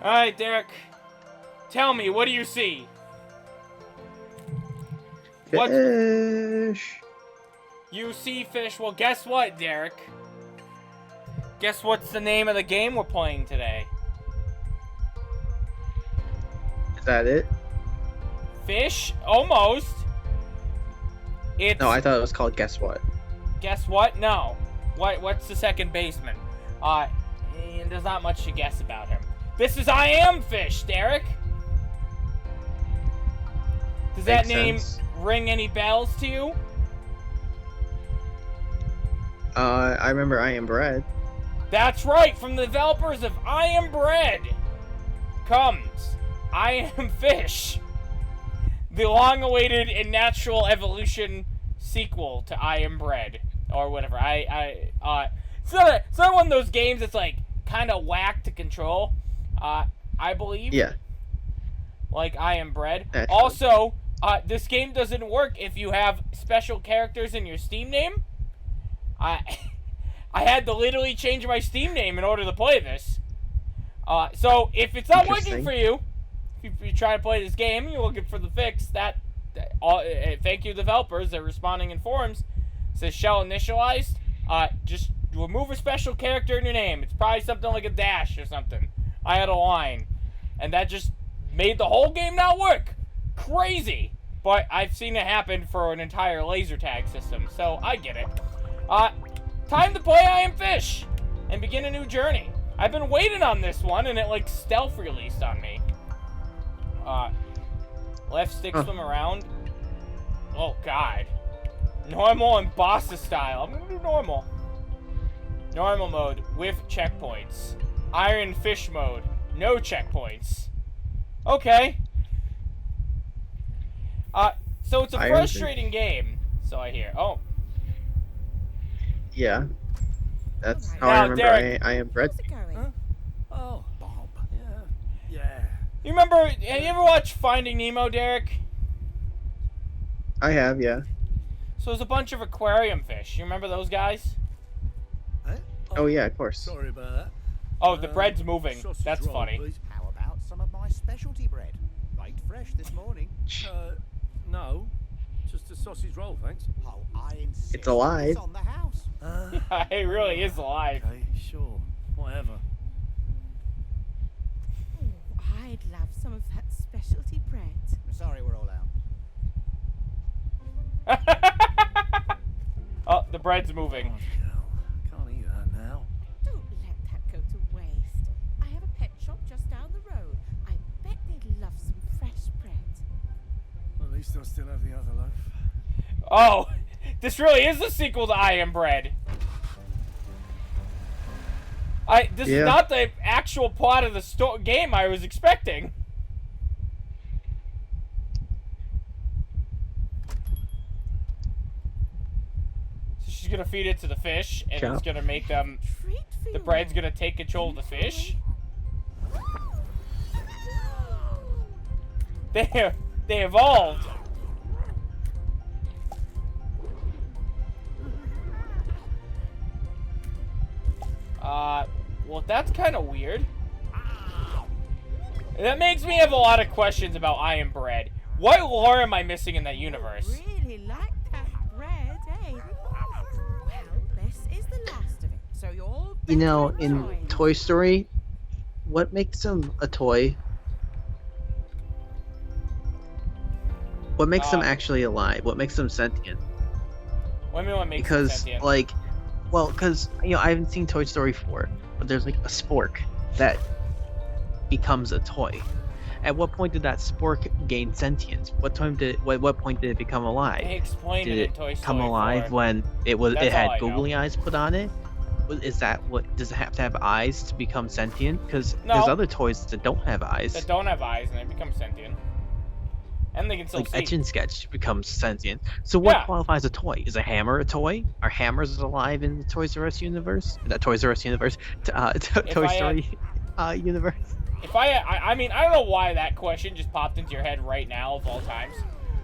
Alright, Derek. Tell me, what do you see? Fish. You see fish. Well, guess what, Derek? Guess what's the name of the game we're playing today? Is that it? Fish? Almost. It's... No, I thought it was called Guess What. Guess what? No. What's the second baseman? There's not much to guess about him. This is I Am Fish, Derek. Does that name ring any bells to you? I remember I Am Bread. That's right, from the developers of I Am Bread comes I Am Fish, the long-awaited and natural evolution sequel to I Am Bread, or whatever. It's not one of those games that's like kind of whack to control. I believe. Yeah. Like I Am Bread. That's Also, this game doesn't work if you have special characters in your Steam name. I had to literally change my Steam name in order to play this. So if it's not working for you, if you try to play this game, you're looking for the fix. Thank you, developers. They're responding in forums. It says shell initialized. Just remove a special character in your name. It's probably something like a dash or something. I had a line, and that just made the whole game not work. Crazy. But I've seen it happen for an entire laser tag system, so I get it. Time to play I Am Fish and begin a new journey. I've been waiting on this one, and it like stealth released on me. Left stick swim around. Oh god. Normal and boss style. I'm gonna do normal. Normal mode with checkpoints. Iron Fish mode. No checkpoints. Okay. So it's a frustrating game. So I hear. Oh. Yeah. That's how Now, I remember Derek, I Am Bread. Huh? Oh, Bob. Yeah. You remember? Have you ever watched Finding Nemo, Derek? I have, yeah. So there's a bunch of aquarium fish. You remember those guys? Eh? Oh yeah, of course. Sorry about that. Oh, the bread's moving. Sausage That's roll, funny. please. How about some of my specialty bread? Made fresh this morning. No. Just a sausage roll, thanks. Oh, I insist. It's alive. It's on the house. It really is alive. Okay, sure. Whatever. Oh, I'd love some of that specialty bread. Sorry, we're all out. Oh, the bread's moving. Oh, hell. Can't eat that now. Don't let that go to waste. I have a pet shop just down the road. I bet they'd love some fresh bread. At least I'll still have the other loaf. Oh, this really is the sequel to I Am Bread. This is not the actual plot of the game I was expecting. So she's gonna feed it to the fish, and it's gonna make them. Treat for The bread's gonna take control of the fish. They evolved. Well, that's kind of weird. That makes me have a lot of questions about I Am Bread. What lore am I missing in that universe? Really like that bread, eh? Well, this is the last of it, so you're all You know, better in enjoying it. Toy Story, what makes them a toy? What makes them actually alive? What makes them sentient? What do you mean what makes Because, them sentient? like, well, because, you know, I haven't seen Toy Story 4, but there's, like, a spork that becomes a toy. At what point did that spork gain sentience? What point did it become alive? They explained Did it in it Toy Story come alive 4. when it That's all had I know. googly eyes put on it? Is that what, does it have to have eyes to become sentient? Because No. there's other toys that don't have eyes. That don't have eyes and they become sentient. And they can still Like see. Etch and Sketch becomes sentient. So what Yeah. qualifies a toy? Is a hammer a toy? Are hammers alive in the Toys R Us universe? That Toys R Us universe, Toy I Story universe. If I mean, I don't know why that question just popped into your head right now of all times.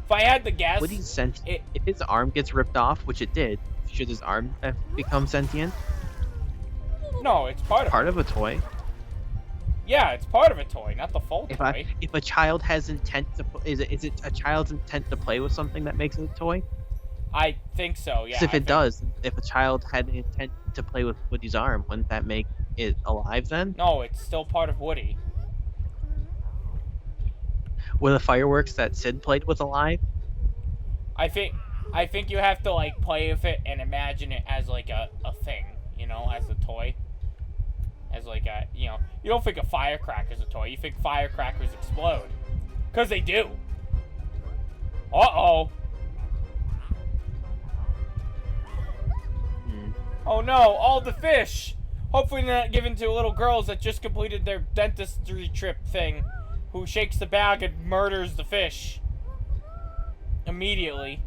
If I had to guess, Would he if his arm gets ripped off, which it did, should his arm have become sentient? no, it's part of it. Part of a toy. Yeah, it's part of a toy, not the full toy. If a child has intent to is it a child's intent to play with something that makes it a toy? I think so, yeah. Because if I it think- does, if a child had the intent to play with Woody's arm, wouldn't that make it alive then? No, it's still part of Woody. Were the fireworks that Sid played with alive? I think you have to like play with it and imagine it as like a thing, you know, as a toy. As like a, you know, you don't think of firecrackers a toy. You think firecrackers explode. Because they do. Uh-oh. Oh no, all the fish. Hopefully they're not given to little girls that just completed their dentistry trip thing. Who shakes the bag and murders the fish. Immediately.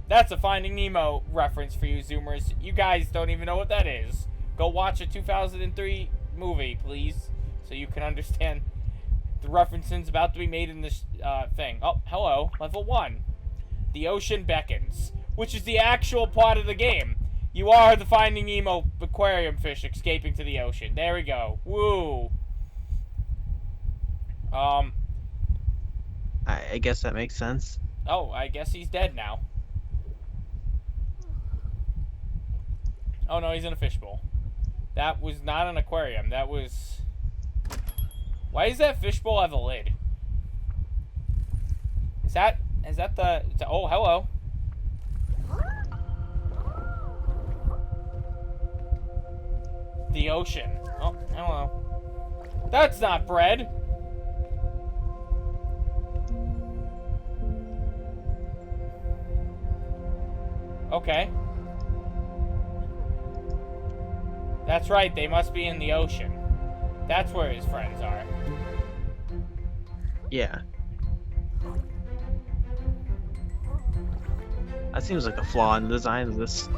That's a Finding Nemo reference for you Zoomers. You guys don't even know what that is. Go watch a 2003 movie, please. So you can understand the references about to be made in this thing. Oh, hello. Level 1. The ocean beckons. Which is the actual plot of the game. You are the Finding Nemo aquarium fish escaping to the ocean. There we go. Woo. I guess that makes sense. Oh, I guess he's dead now. Oh no, he's in a fishbowl. That was not an aquarium. That was... Why does that fishbowl have a lid? Is that the... Oh, hello. The ocean. Oh, hello. That's not bread. Okay. That's right, they must be in the ocean. That's where his friends are. Yeah. That seems like a flaw in the design of this.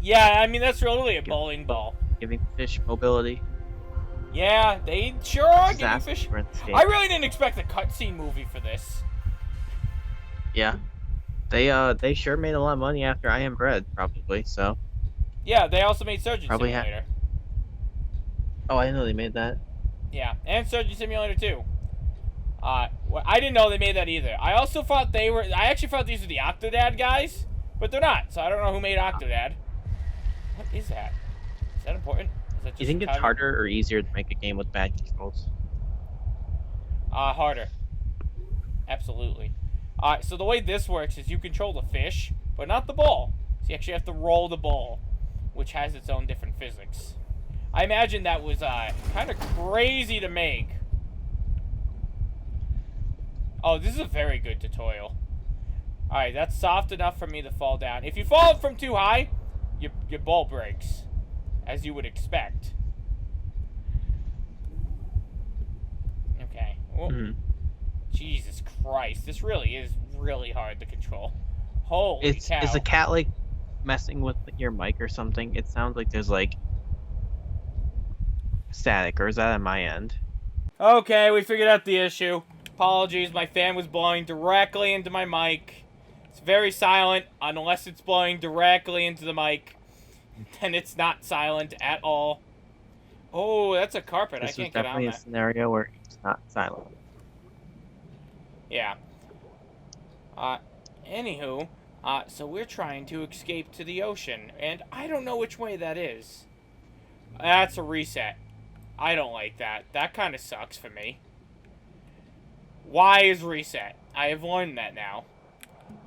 Yeah, I mean, that's really a bowling ball. Giving fish mobility. Yeah, they sure are giving Disaster fish... for escape. I really didn't expect a cutscene movie for this. Yeah. They sure made a lot of money after I Am Bread, probably, so. Yeah, they also made Surgeon Probably Simulator. Oh, I didn't know they made that. Yeah, and Surgeon Simulator 2. Well, I didn't know they made that either. I also thought they were... I actually thought these were the Octodad guys, but they're not, so I don't know who made Octodad. What is that? Is that important? Is that just You think it's kind of- harder or easier to make a game with bad controls? Harder. Absolutely. So the way this works is you control the fish, but not the ball. So you actually have to roll the ball, which has its own different physics. I imagine that was kind of crazy to make. Oh, this is a very good tutorial. Alright, that's soft enough for me to fall down. If you fall from too high, your ball breaks, as you would expect. Okay. Oh. Mm-hmm. Jesus Christ, this really is really hard to control. Holy cow. Is the cat like messing with your mic or something? It sounds like there's like static, or is that on my end? Okay, we figured out the issue. Apologies, my fan was blowing directly into my mic. It's very silent unless it's blowing directly into the mic. Then it's not silent at all. Oh, that's a carpet. This I can't was get on definitely a that. scenario where it's not silent. Yeah. Anywho, so we're trying to escape to the ocean, and I don't know which way that is. That's a reset. I don't like that. That kind of sucks for me. Why is reset? I have learned that now.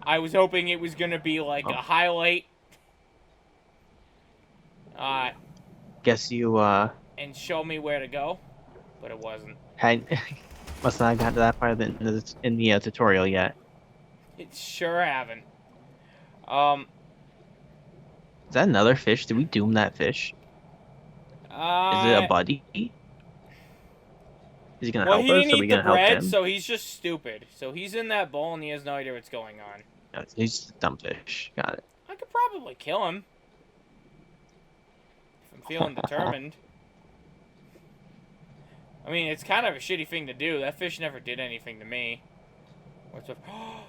I was hoping it was going to be like a highlight. Guess you And show me where to go, but it wasn't. had must not have gotten to that part in the tutorial yet. It sure haven't. Is that another fish? Did we doom that fish? Is it a buddy? Is he gonna Well, help he us? didn't Are we eat the gonna help bread, him? so he's just stupid. So he's in that bowl and he has no idea what's going on. No, he's just a dumb fish. Got it. I could probably kill him. If I'm feeling determined. I mean, it's kind of a shitty thing to do. That fish never did anything to me. What's up?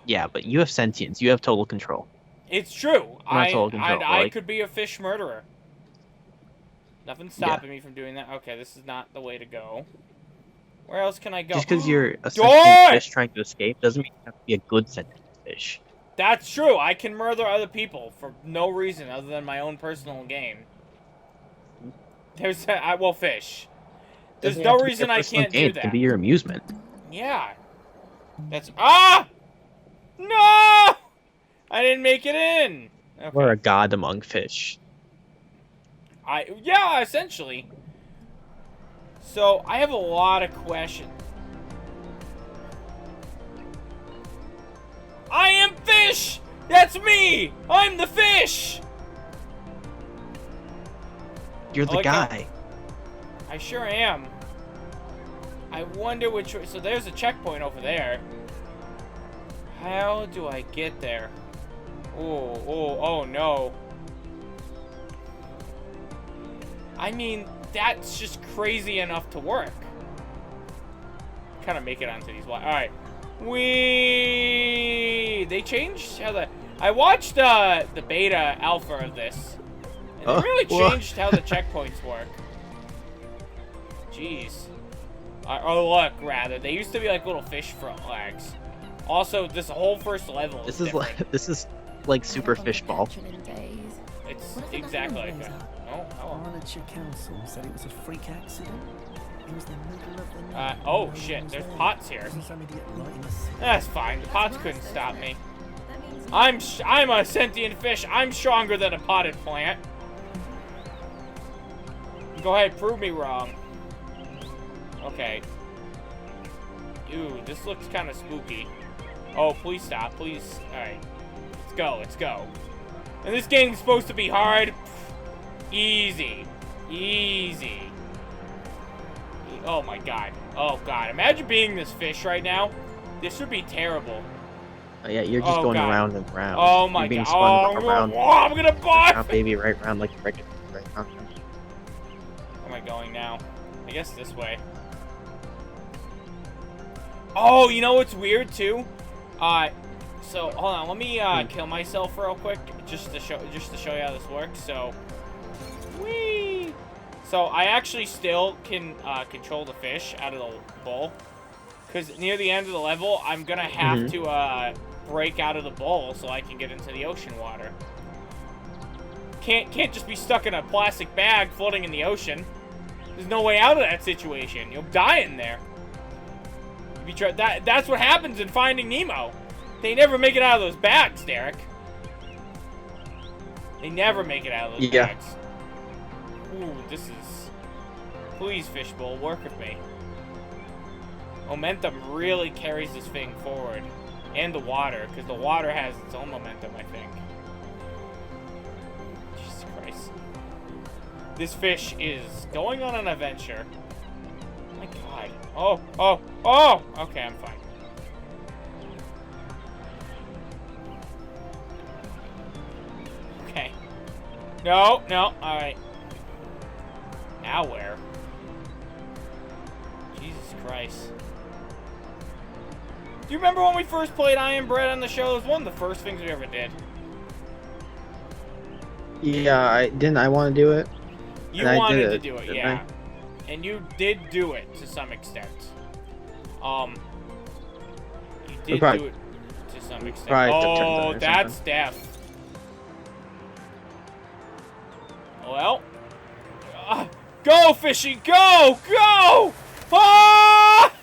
Yeah, but you have sentience. You have total control. It's true. Not total control, I like- could be a fish murderer. Nothing's stopping me from doing that. Okay, this is not the way to go. Where else can I go? Just because you're a Door! sentient fish trying to escape doesn't mean you have to be a good sentient fish. That's true. I can murder other people for no reason other than my own personal gain. There's I will fish. There's Doesn't no have to be reason your I personal can't gain, do It that. can be your amusement. Yeah. That's No! I didn't make it in. Okay. Or a god among fish. Yeah, essentially. So I have a lot of questions. I am fish! That's me! I'm the fish! You're the like guy. I sure am. I wonder which way. So there's a checkpoint over there. How do I get there? Oh no. I mean, that's just crazy enough to work. Kind of make it onto these. Alright. They changed how I watched the beta alpha of this. And they really changed how the checkpoints work. Jeez. Or look, rather. They used to be like little fish flags. Also, this whole first level is different. This is like Super Fish Ball. It's exactly like that. Oh, hello. Monitor Council said it was a freak accident. It was the middle of the night. Oh shit, there's pots here. Wasn't some idiot lighting a cigarette? That's fine. The pots couldn't stop me. I'm a sentient fish. I'm stronger than a potted plant. Go ahead, prove me wrong. Okay. Ew, this looks kind of spooky. Oh, please stop, please. Alright. Let's go. And this game's supposed to be hard. Easy. Oh my god. Oh god. Imagine being this fish right now. This would be terrible. Oh, yeah, you're just going god. around and around. Oh my you're being god. spun around. I'm gonna barf! Baby, right round like a regular. Right round. Where am I going now? I guess this way. Oh, you know what's weird too? So hold on, let me kill myself real quick, just to show you how this works. So, whee! So I actually still can control the fish out of the bowl, because near the end of the level, I'm gonna have to break out of the bowl so I can get into the ocean water. Can't just be stuck in a plastic bag floating in the ocean. There's no way out of that situation. You'll die in there. That's what happens in Finding Nemo. They never make it out of those bags, Derek. They never make it out of those bags. Ooh, this is... Please, Fishbowl, work with me. Momentum really carries this thing forward. And the water, because the water has its own momentum, I think. Jesus Christ. This fish is going on an adventure. Oh my god. Oh! Okay, I'm fine. Okay. No, alright. Now where? Jesus Christ. Do you remember when we first played Iron Bread on the show? It was one of the first things we ever did. Yeah, I want to do it. You wanted to do it, yeah. And you did do it to some extent. You did do it to some extent. Oh, that's death. Well, go, fishy, go! Ah!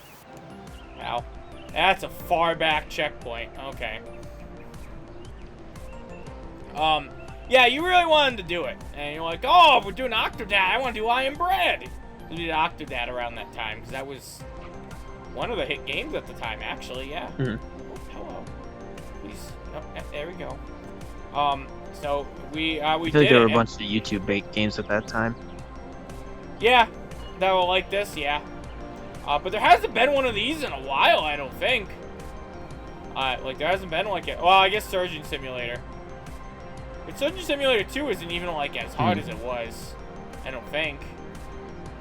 Ow. That's a far back checkpoint. Okay. Yeah, you really wanted to do it. And you're like, oh, we're doing Octodad. I want to do Iron Bread. We did Octodad around that time, because that was one of the hit games at the time, actually, yeah. Oh, hello. Please. Oh, there we go. So, we I did feel like there were a it. bunch of YouTube-based games at that time. Yeah, that were like this, yeah. But there hasn't been one of these in a while, I don't think. Like, there hasn't been like it. Well, I guess Surgeon Simulator. But Surgeon Simulator 2 isn't even like as hard as it was. I don't think.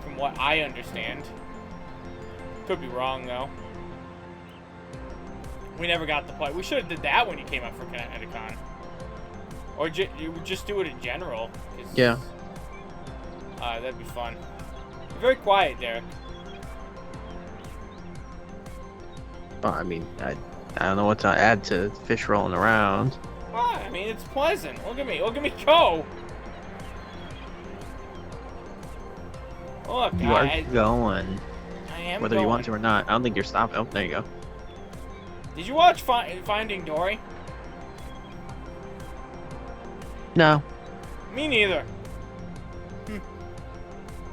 From what I understand. Could be wrong though. We never got to play. We should have did that when you came up for Kineticon. Or you would just do it in general. Yeah. That'd be fun. You're very quiet, Derek. Well, I mean, I don't know what to add to fish rolling around. Well, I mean, it's pleasant. Look at me go. Look, You are going, I am whether you want to or not. I don't think you're stopping. Oh, there you go. Did you watch Finding Dory? No. Me neither. I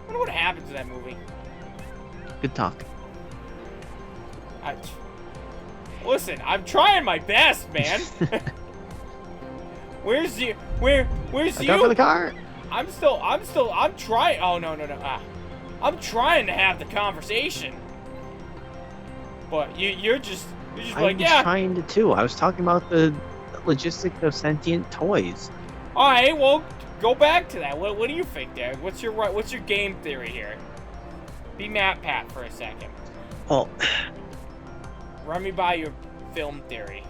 wonder what happened to that movie. Good talk. Listen, I'm trying my best, man. Where's you? Where's I you? got for the car. I'm trying. Oh, no. I'm trying to have the conversation. But you're just like, yeah. I'm trying to too. I was talking about the logistics of sentient toys. All right, well, go back to that. What do you think, Derek? What's your game theory here? Be Matt Pat for a second. Well, Run me by your film theory.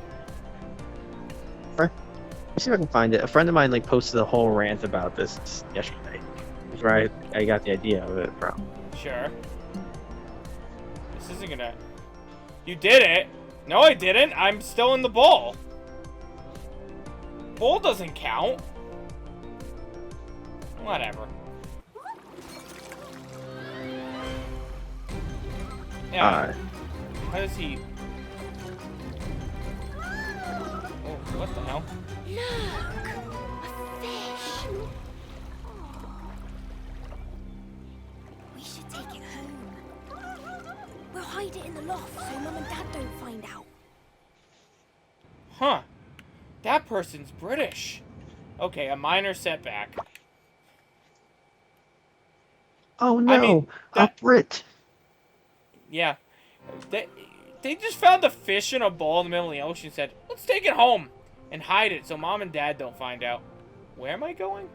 let's see if I can find it. A friend of mine posted a whole rant about this yesterday. That's where I got the idea of it from. Sure. This isn't gonna... You did it! No, I didn't! I'm still in the bowl! Bowl doesn't count. Whatever. Yeah. How does he... Oh, what the hell? Look! A fish! We should take it home. We'll hide it in the loft so Mum and Dad don't find out. Huh. That person's British. Okay, a minor setback. Oh no, I mean, a Brit. Yeah. They just found a fish in a bowl in the middle of the ocean and said, let's take it home and hide it so Mom and Dad don't find out. Where am I going?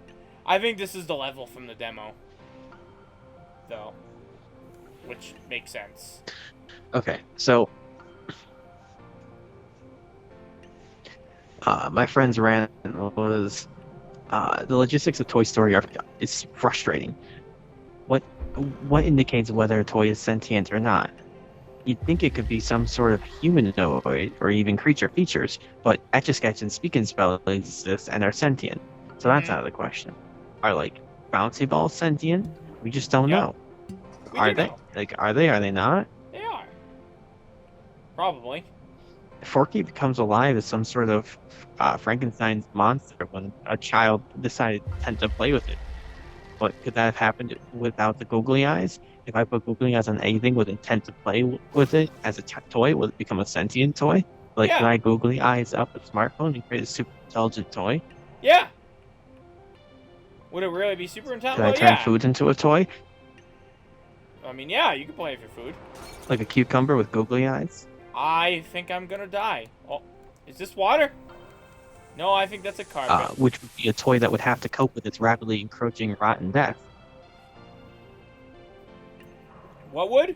I think this is the level from the demo. Though. Which makes sense. Okay, so my friend's rant was the logistics of Toy Story is frustrating. What indicates whether a toy is sentient or not? You'd think it could be some sort of humanoid or even creature features, but Etch-a-Sketch and Speak and Spell exist and are sentient, so that's out of the question. Are bouncy balls sentient? We just don't know. Are they? Are they? Are they not? They are. Probably. Forky becomes alive as some sort of Frankenstein's monster when a child decided to attempt to play with it. But could that have happened without the googly eyes? If I put googly eyes on anything with intent to play with it as a toy, will it become a sentient toy? Can I googly eyes up a smartphone and create a super intelligent toy? Yeah. Would it really be super intelligent? Could I turn food into a toy? I mean, yeah, you can play with your food. Like a cucumber with googly eyes? I think I'm gonna die. Oh, is this water? No, I think that's a carpet. Which would be a toy that would have to cope with its rapidly encroaching rotten death. What would?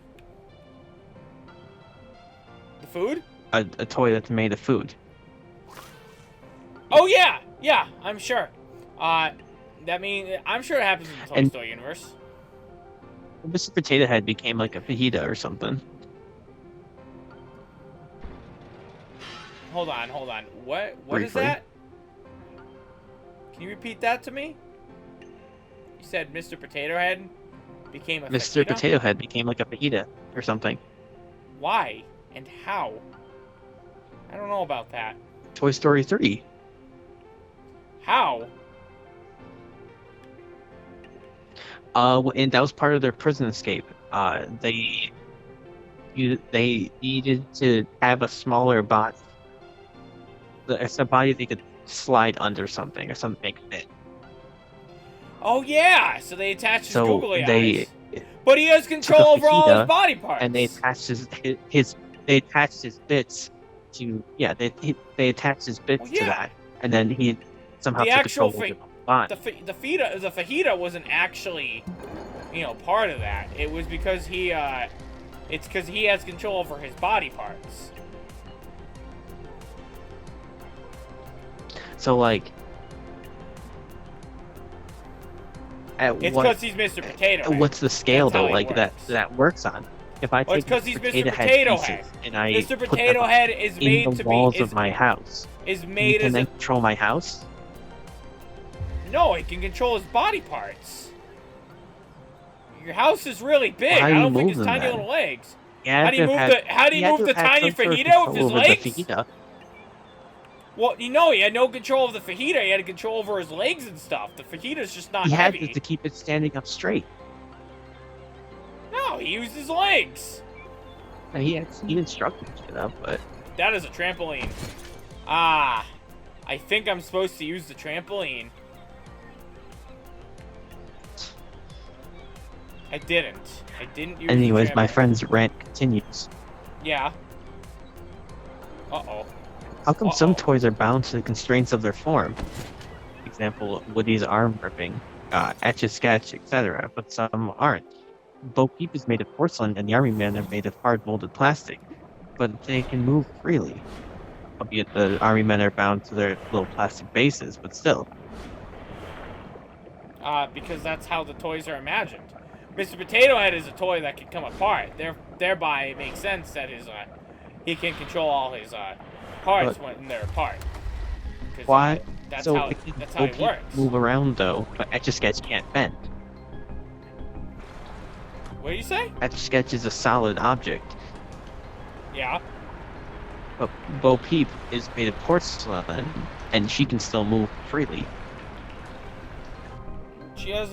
The food? A toy that's made of food. Oh yeah, I'm sure. That means I'm sure it happens in the Toy Story universe. Mr. Potato Head became like a fajita or something. Hold on. What Briefly. is that? Can you repeat that to me? You said Mr. Potato Head became a Mr. fajita? Potato Head became like a fajita or something. Why and how? I don't know about that. Toy Story 3. How? And that was part of their prison escape. They needed to have a smaller body. It's a body they could slide under something or something fit. Oh yeah, so they attached his googly eyes. But he has took control a over all fajita, his body parts. And they attached they attached his bits to they attached his bits to that, and then he somehow the took actual control of the body. the fajita wasn't actually, part of that. It was because it's because he has control over his body parts. So It's what? because he's Mr. Potato Head. What's the scale That's how though? he Like works. that works on? If I Well, it's take 'cause he's Mr. potato Potato pieces Head. and I Mr. put Potato them Head is in made the to walls be of my house, is made can as I a control my house? no. He can control his body parts. Your house is really big. How I do you don't think move his them, tiny then? little legs. Yeah, How do you move the tiny fajita with his legs? Well, he had no control of the fajita. He had control over his legs and stuff. The fajita's just not He had heavy. to keep it standing up straight. No, he used his legs. And he instructed it up, but That is a trampoline. Ah, I think I'm supposed to use the trampoline. I didn't. I didn't use anyways, the my trampoline. friend's rant continues. Yeah. Uh-oh. How come some Uh-oh. toys are bound to the constraints of their form? Example, Woody's arm ripping, Etch-a-Sketch, etc., but some aren't. Bo Peep is made of porcelain and the Army Men are made of hard molded plastic, but they can move freely. Albeit the Army Men are bound to their little plastic bases, but still. Because that's how the toys are imagined. Mr. Potato Head is a toy that can come apart. Thereby, it makes sense that he can control all his parts when they're apart. 'Cause, Why? That's So how it can that's Bo how it Peep works. move around though, but Etch-a-Sketch can't bend. What do you say? Etch-a-Sketch is a solid object, Yeah. but Bo Peep is made of porcelain, and she can still move freely. She has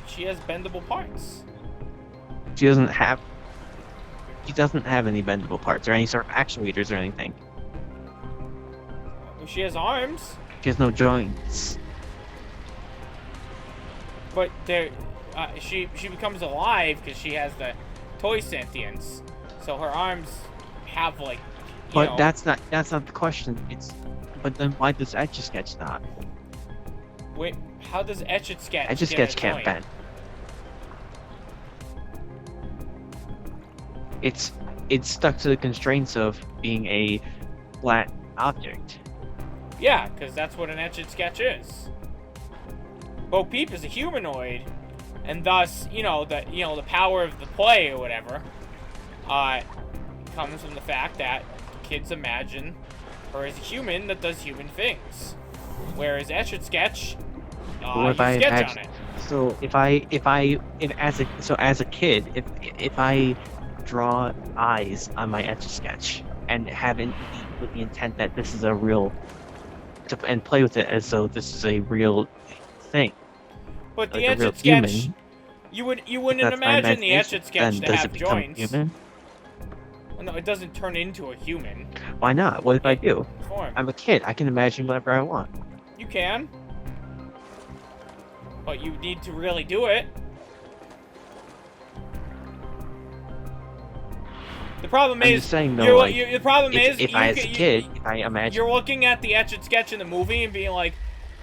she has bendable parts. She doesn't have any bendable parts or any sort of actuators or anything. She has arms, She has no joints. but she becomes alive because she has the toy sentience. So her arms have like. But that's not the question. But then why does Etch-a-Sketch not? Wait, how does Etch-a-Sketch? Etch-a-Sketch can't bend. It's stuck to the constraints of being a flat object. Yeah, because that's what an Etch-a-Sketch is. Bo Peep is a humanoid, and thus, the power of the play or whatever, comes from the fact that kids imagine her as a human that does human things, whereas Etch-a-Sketch, you sketch on it. So as a kid, if I draw eyes on my Etch-a-Sketch and have it with the intent that this is a real, and play with it as though this is a real thing. But the like a real Etch-a-Sketch, human, you wouldn't that's my imagine the imagination, Etch-a-Sketch then to does have it become joints. human? Well, no, it doesn't turn into a human Why not? What if I do? form. I'm a kid. I can imagine whatever I want. You can, but you need to really do it. The problem I'm is, just saying, though, like, the problem is, if I, as a kid, if I imagine, you're looking at the Etch-a-Sketch in the movie and being like,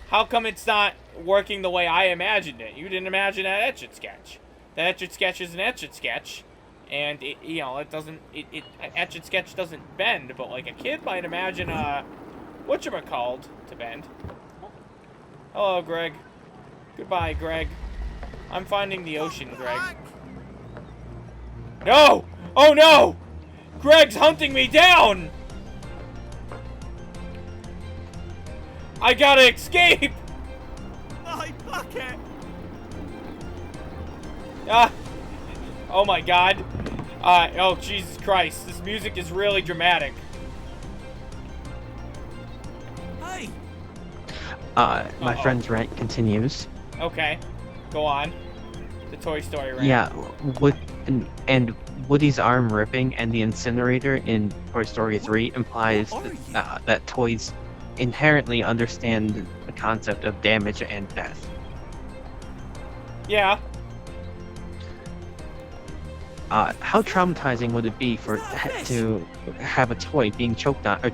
how come it's not working the way I imagined it? You didn't imagine that Etch-a-Sketch. The Etch-a-Sketch is an Etch-a-Sketch, and it doesn't, Etch-a-Sketch doesn't bend, but like a kid might imagine whatchamacalled to bend. Hello, Greg. Goodbye, Greg. I'm finding the ocean, Greg. No! Oh no! Greg's hunting me down! I gotta escape! My bucket! Ah! Oh my god. Oh Jesus Christ. This music is really dramatic. Hey! my Uh-oh. friend's rant continues. Okay. Go on. The Toy Story rant. Yeah, and Woody's arm ripping and the incinerator in Toy Story 3 implies that toys inherently understand the concept of damage and death. Yeah. How traumatizing would it be to have a toy being choked on, or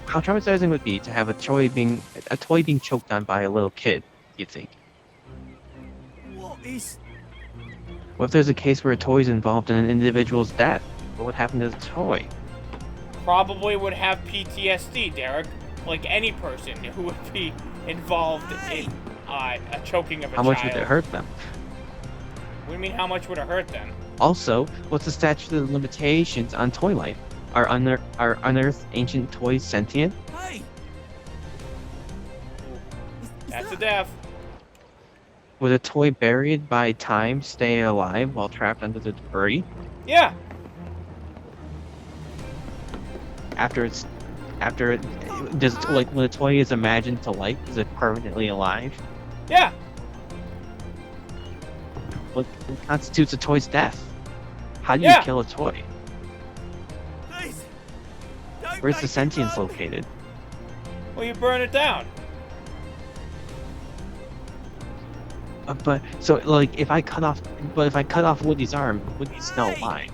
how traumatizing would it be to have a toy being choked on by a little kid? You think? What is... What if there's a case where a toy is involved in an individual's death? What would happen to the toy? Probably would have PTSD, Derek. Like any person who would be involved in a choking of a How child. much would it hurt them? What do you mean, how much would it hurt them? Also, what's the statute of limitations on toy life? Are unearthed ancient toys sentient? Hey! That's a death. Would a toy buried by time stay alive while trapped under the debris? Yeah. When a toy is imagined to life, is it permanently alive? Yeah. What constitutes a toy's death? How do you Yeah. kill a toy? Please! Don't Where's make the me sentience run. located? Well, you burn it down. If I cut off Woody's arm, Woody's still Hey! alive.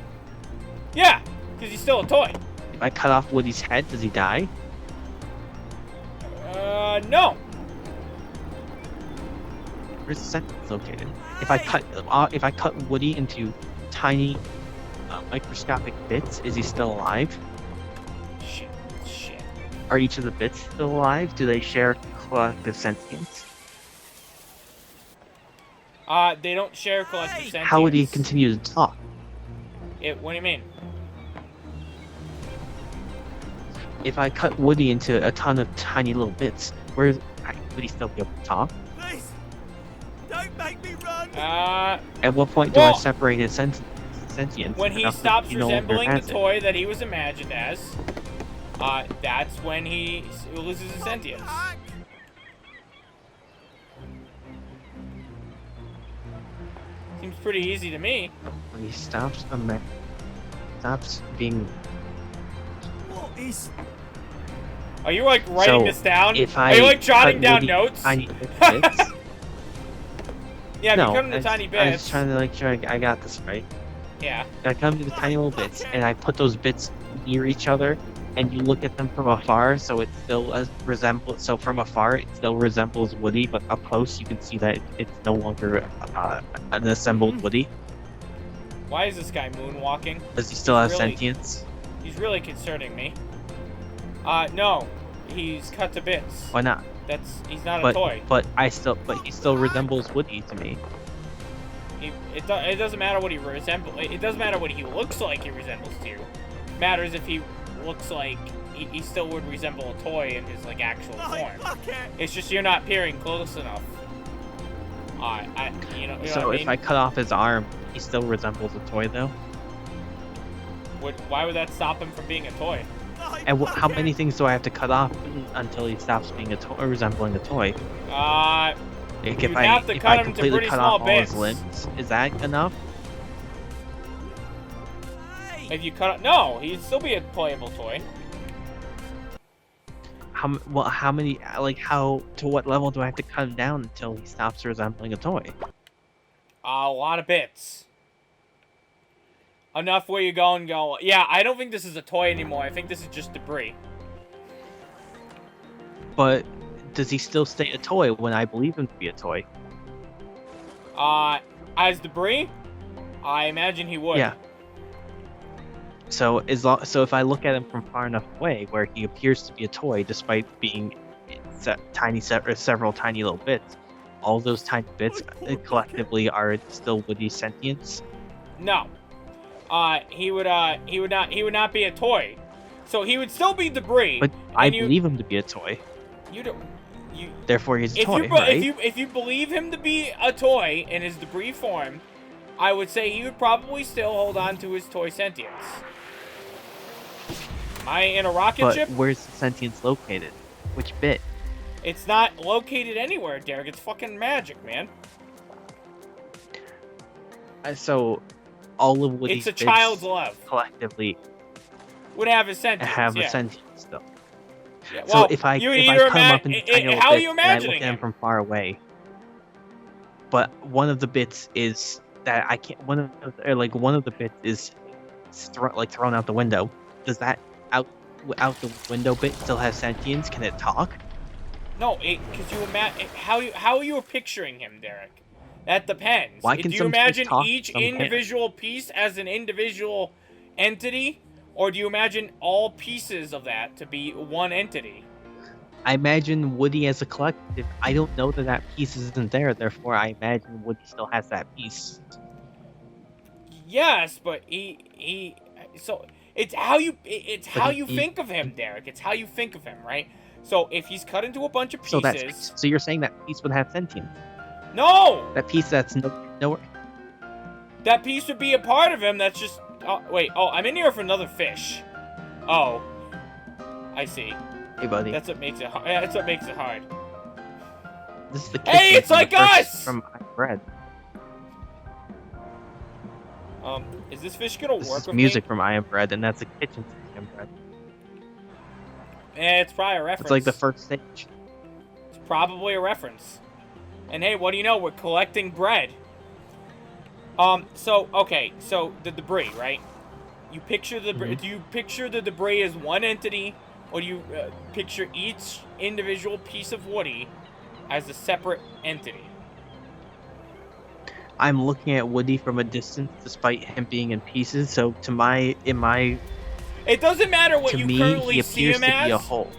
Yeah, because he's still a toy. If I cut off Woody's head, does he die? No. Where's the sentience located? If I cut Woody into tiny, microscopic bits, is he still alive? Shit. Are each of the bits still alive? Do they share collective sentience? They don't share collective sentience. How would he continue to talk? What do you mean? If I cut Woody into a ton of tiny little bits, would he still be able to talk? Please! Don't make me run! At what point do I separate his sentience? When he enough that stops he no longer resembling the has it? toy that he was imagined as, that's when he loses his sentience. Back. Seems pretty easy to me. When he stops being. What is... Are you like writing So, this down? If Are I you like jotting cut down Woody notes? Tiny bits. Yeah, if No, you cut into tiny I was bits. trying to make sure I got this right. Yeah. I come to the tiny little bits, and I put those bits near each other, and you look at them from afar, so it still resembles. So from afar, it still resembles Woody, but up close, you can see that it's no longer an assembled Woody. Why is this guy moonwalking? Does he still have Really? sentience? He's really concerning me. No. He's cut to bits. Why not? He's not a toy. But he still resembles Woody to me. It doesn't matter what he resembles. It doesn't matter what he looks like he resembles to you. It matters if he looks like he still would resemble a toy in his like actual form. It's just you're not peering close enough. You know So what I if mean? I cut off his arm, he still resembles a toy, though. Why would that stop him from being a toy? And how many things do I have to cut off until he stops being a toy, or resembling a toy? You'd If have to I cut him to completely pretty cut small off all bits. his limbs, is that enough? If you cut, no, he'd still be a playable toy. To what level do I have to cut him down until he stops resembling a toy? A lot of bits. Enough where you go and go, yeah, I don't think this is a toy anymore. I think this is just debris. But does he still stay a toy when I believe him to be a toy? As debris, I imagine he would. Yeah. So if I look at him from far enough away, where he appears to be a toy, despite being several tiny little bits, all those tiny bits collectively are still Woody's sentience. No. He would not be a toy. So he would still be debris. But I believe him to be a toy. You don't. Therefore, he's a toy, right? If you believe him to be a toy in his debris form, I would say he would probably still hold on to his toy sentience. Am I in a rocket ship? But where's the sentience located? Which bit? It's not located anywhere, Derek. It's fucking magic, man. So all of Woody's It's a bits child's love. collectively Would have a sentience. have yeah. a sentience still. Yeah, So well, if I you cut either him up into tiny little how are bits you and I look imagining at him him? from far away, but one of the bits is that I can't. One of the bits is thrown out the window. Does that out the window bit still have sentience? Can it talk? No, because you imagine how you are picturing him, Derek. That depends. Why Do can you some things imagine talk, each some can't? individual piece as an individual entity, or do you imagine all pieces of that to be one entity? I imagine Woody as a collective. I don't know that piece isn't there. Therefore, I imagine Woody still has that piece. Yes, but he so it's how you He- think of him, Derek. It's how you think of him, right? So if he's cut into a bunch of So pieces, so you're saying that piece would have sentience? no, That piece that's nowhere. that piece would be a part of him. That's just wait. Oh, I'm in here for another fish. Oh, I see. Hey, buddy. That's what makes it. Yeah, that's what makes it hard. This is the Hey, kitchen it's from the like first- us! From bread. Is this fish gonna This work is with music me? from I Am Bread, and that's the kitchen from I Am Bread. It's probably a reference. It's like the first stage. It's probably a reference. And hey, what do you know? We're collecting bread. So the debris, right? You picture the Mhm. do you picture the debris as one entity, or do you picture each individual piece of Woody as a separate entity? I'm looking at Woody from a distance, despite him being in pieces. So It doesn't matter what to you me, currently he see appears him to be a as. whole.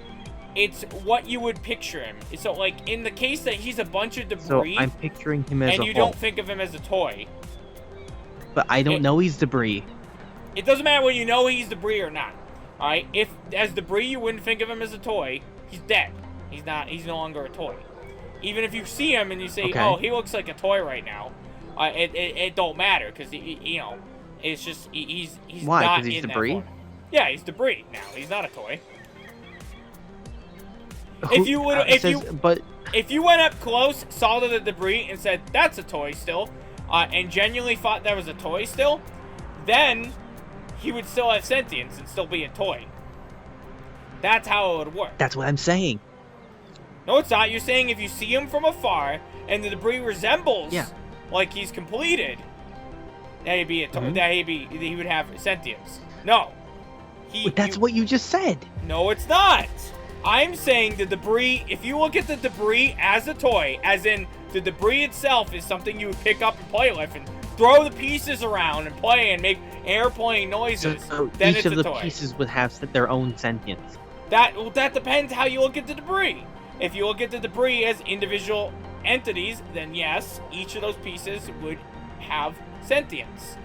It's what you would picture him. So, like, in the case that he's a bunch of So debris, I'm picturing him as and a you whole. don't think of him as a toy, But I don't it- know he's debris. it doesn't matter whether you know he's debris or not. Alright? If, as debris, you wouldn't think of him as a toy, he's dead. He's no longer a toy. Even if you see him and you say, Okay. oh, he looks like a toy right now, it don't matter, because, you know, it's just, he's Why? not 'Cause he's in that debris? form. Yeah, he's debris now. He's not a toy. If you would, if you went up close, saw the debris, and said that's a toy still, and genuinely thought that was a toy still, then he would still have sentience and still be a toy. That's how it would work. That's what I'm saying. No, it's not. You're saying if you see him from afar and the debris resembles Yeah. like he's completed, that he'd be a toy. Mhm. That he would have sentience. No. But that's what you just said. No, it's not. I'm saying the debris, if you look at the debris as a toy, as in the debris itself is something you would pick up and play with and throw the pieces around and play and make airplane noises, So then each it's of a the toy. pieces would have their own sentience. That depends how you look at the debris. If you look at the debris as individual entities, then yes, each of those pieces would have sentience.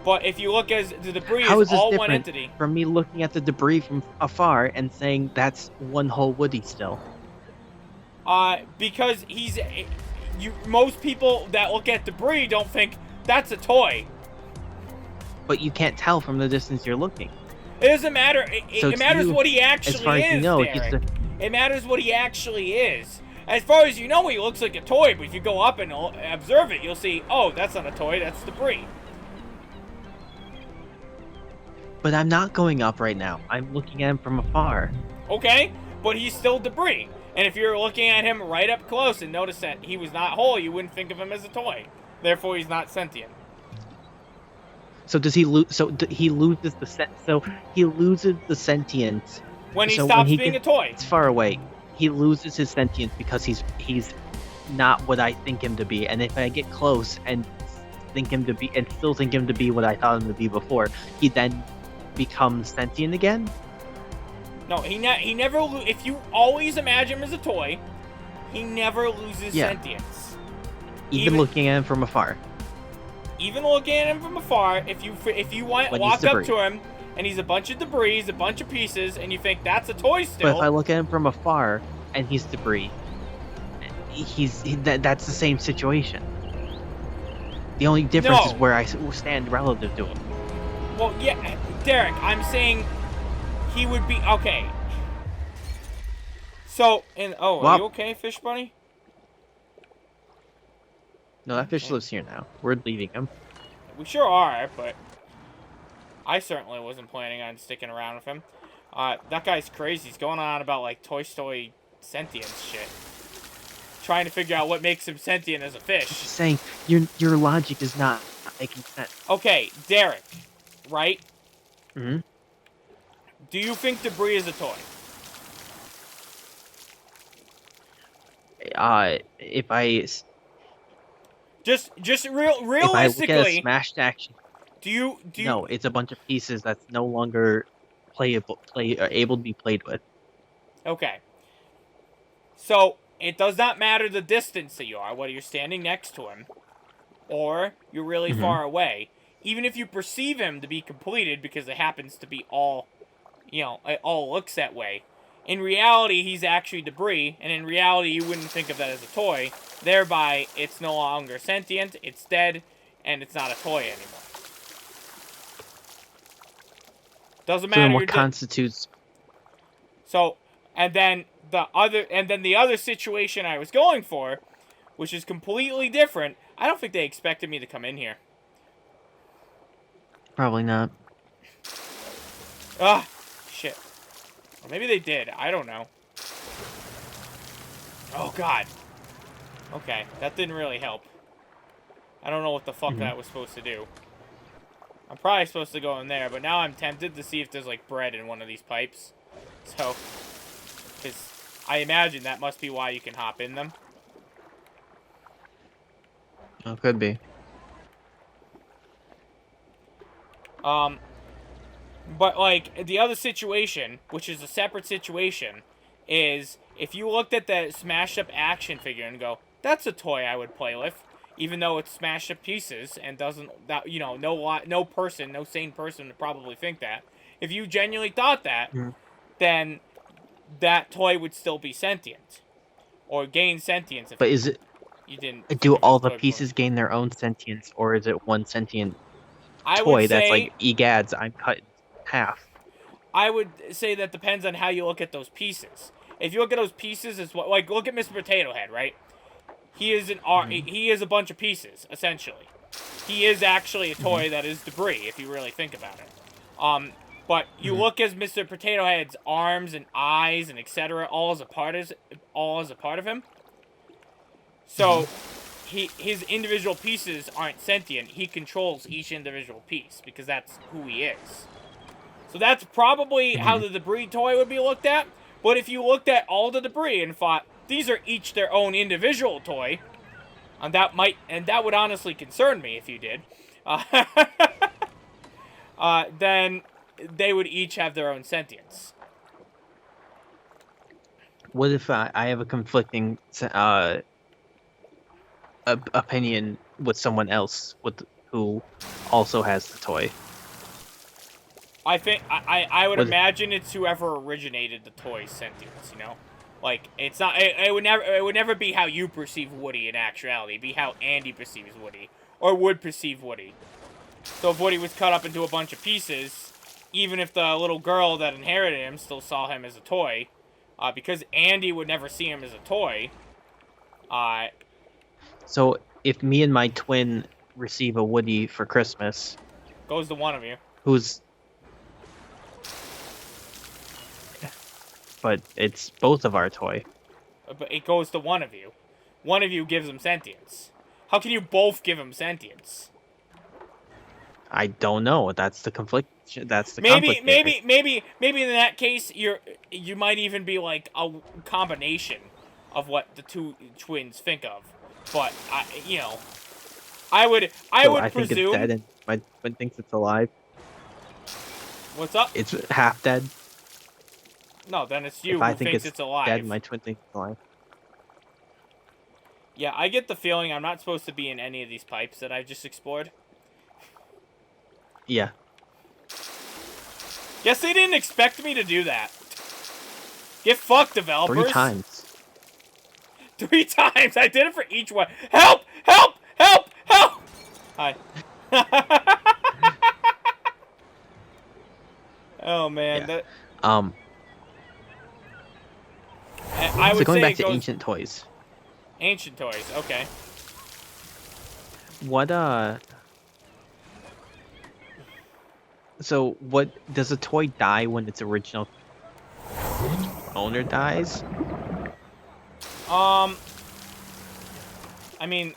But if you look as the debris How as is this all one different entity, from me looking at the debris from afar and saying that's one whole Woody still? because most people that look at debris don't think that's a toy. But you can't tell from the distance you're looking. It doesn't matter. So It to matters you, what he actually as far as is, you know, Derek. It matters what he actually is. As far as you know, he looks like a toy, but if you go up and observe it, you'll see, oh, that's not a toy, that's debris. But I'm not going up right now. I'm looking at him from afar. Okay? But he's still debris. And if you're looking at him right up close and notice that he was not whole, you wouldn't think of him as a toy. Therefore, he's not sentient. So does he lose? He loses the sentience When he So stops he being a gets- toy. It's far away. He loses his sentience because he's not what I think him to be. And if I get close and still think him to be what I thought him to be before, he then becomes sentient again. No, he never. If you always imagine him as a toy, he never loses Yeah. sentience. Even looking at him from afar. Even looking at him from afar, if you walk When he's up debris. to him and he's a bunch of debris, a bunch of pieces, and you think that's a toy But still, if I look at him from afar and he's debris, that's the same situation. The only difference is No. where I stand relative to him. well, yeah, Derek, I'm saying he would be okay. So, are Well- you okay, Fish Bunny? No, that fish Okay. lives here now. We're leaving him. We sure are, but I certainly wasn't planning on sticking around with him. That guy's crazy. He's going on about like Toy Story sentience shit, trying to figure out what makes him sentient as a fish. Just saying, your logic is not making sense. Okay, Derek, right? Mhm. Do you think debris is a toy? If I Just if I look at a realistically, smashed action, do you no, it's a bunch of pieces that's no longer able to be played with. Okay. So, it does not matter the distance that you are, whether you're standing next to him or you're really far away. Even if you perceive him to be completed because it happens to be all, you know, it all looks that way. In reality, he's actually debris, and in reality, you wouldn't think of that as a toy. Thereby, it's no longer sentient, it's dead, and it's not a toy anymore. Doesn't So matter. then what constitutes? So, and then the other situation I was going for, which is completely different. I don't think they expected me to come in here. Probably not. Ah, shit. Or maybe they did. I don't know. Oh, God. Okay, that didn't really help. I don't know what the fuck that was supposed to do. I'm probably supposed to go in there, but now I'm tempted to see if there's, like, bread in one of these pipes. So, because I imagine that must be why you can hop in them. Oh, could be. But, like, the other situation, which is a separate situation, is if you looked at the smashed-up action figure and go, that's a toy I would play with, even though it's smashed up pieces and doesn't, that, you know, no sane person would probably think that. If you genuinely thought that, then that toy would still be sentient. Or gain sentience. But is it... You didn't... Do all the pieces gain their own sentience, or is it one sentient toy that's like, egads, I'm cut in half? I would say that depends on how you look at those pieces. If you look at those pieces as what, like, look at Mr. Potato Head, right? He is he is a bunch of pieces, essentially. He is actually a toy that is debris, if you really think about it. But you look as Mr. Potato Head's arms and eyes and etc. all as a part of him. So his individual pieces aren't sentient. He controls each individual piece because that's who he is. So that's probably how the debris toy would be looked at. But if you looked at all the debris and thought, these are each their own individual toy, and that would honestly concern me if you did, then they would each have their own sentience. What if I have a conflicting opinion with someone else who also has the toy? I think I would imagine it's whoever originated the toy's sentience, you know? Like, it's not, it would never be how you perceive Woody in actuality. It'd be how Andy perceives Woody, or would perceive Woody. So if Woody was cut up into a bunch of pieces, even if the little girl that inherited him still saw him as a toy, because Andy would never see him as a toy, So if me and my twin receive a Woody for Christmas, goes to one of you. But it's both of our toy. But it goes to one of you. One of you gives him sentience. How can you both give him sentience? I don't know. That's the conflict. That's the maybe in that case you might even be like a combination of what the two twins think of. But I would I presume. think it's dead, and my twin thinks it's alive. What's up? It's half dead. No, then it's you If I who think thinks it's alive. Dead, my twin thinks it's alive. Yeah, I get the feeling I'm not supposed to be in any of these pipes that I just explored. Yeah. Guess they didn't expect me to do that. Get fucked, developers. 3 times. 3 times. I did it for each one. Help! Help! Help! Help! Hi. Oh man. Yeah. I would so going say back to ancient toys. Ancient toys. Okay. What So what does a toy die when its original owner dies? I mean,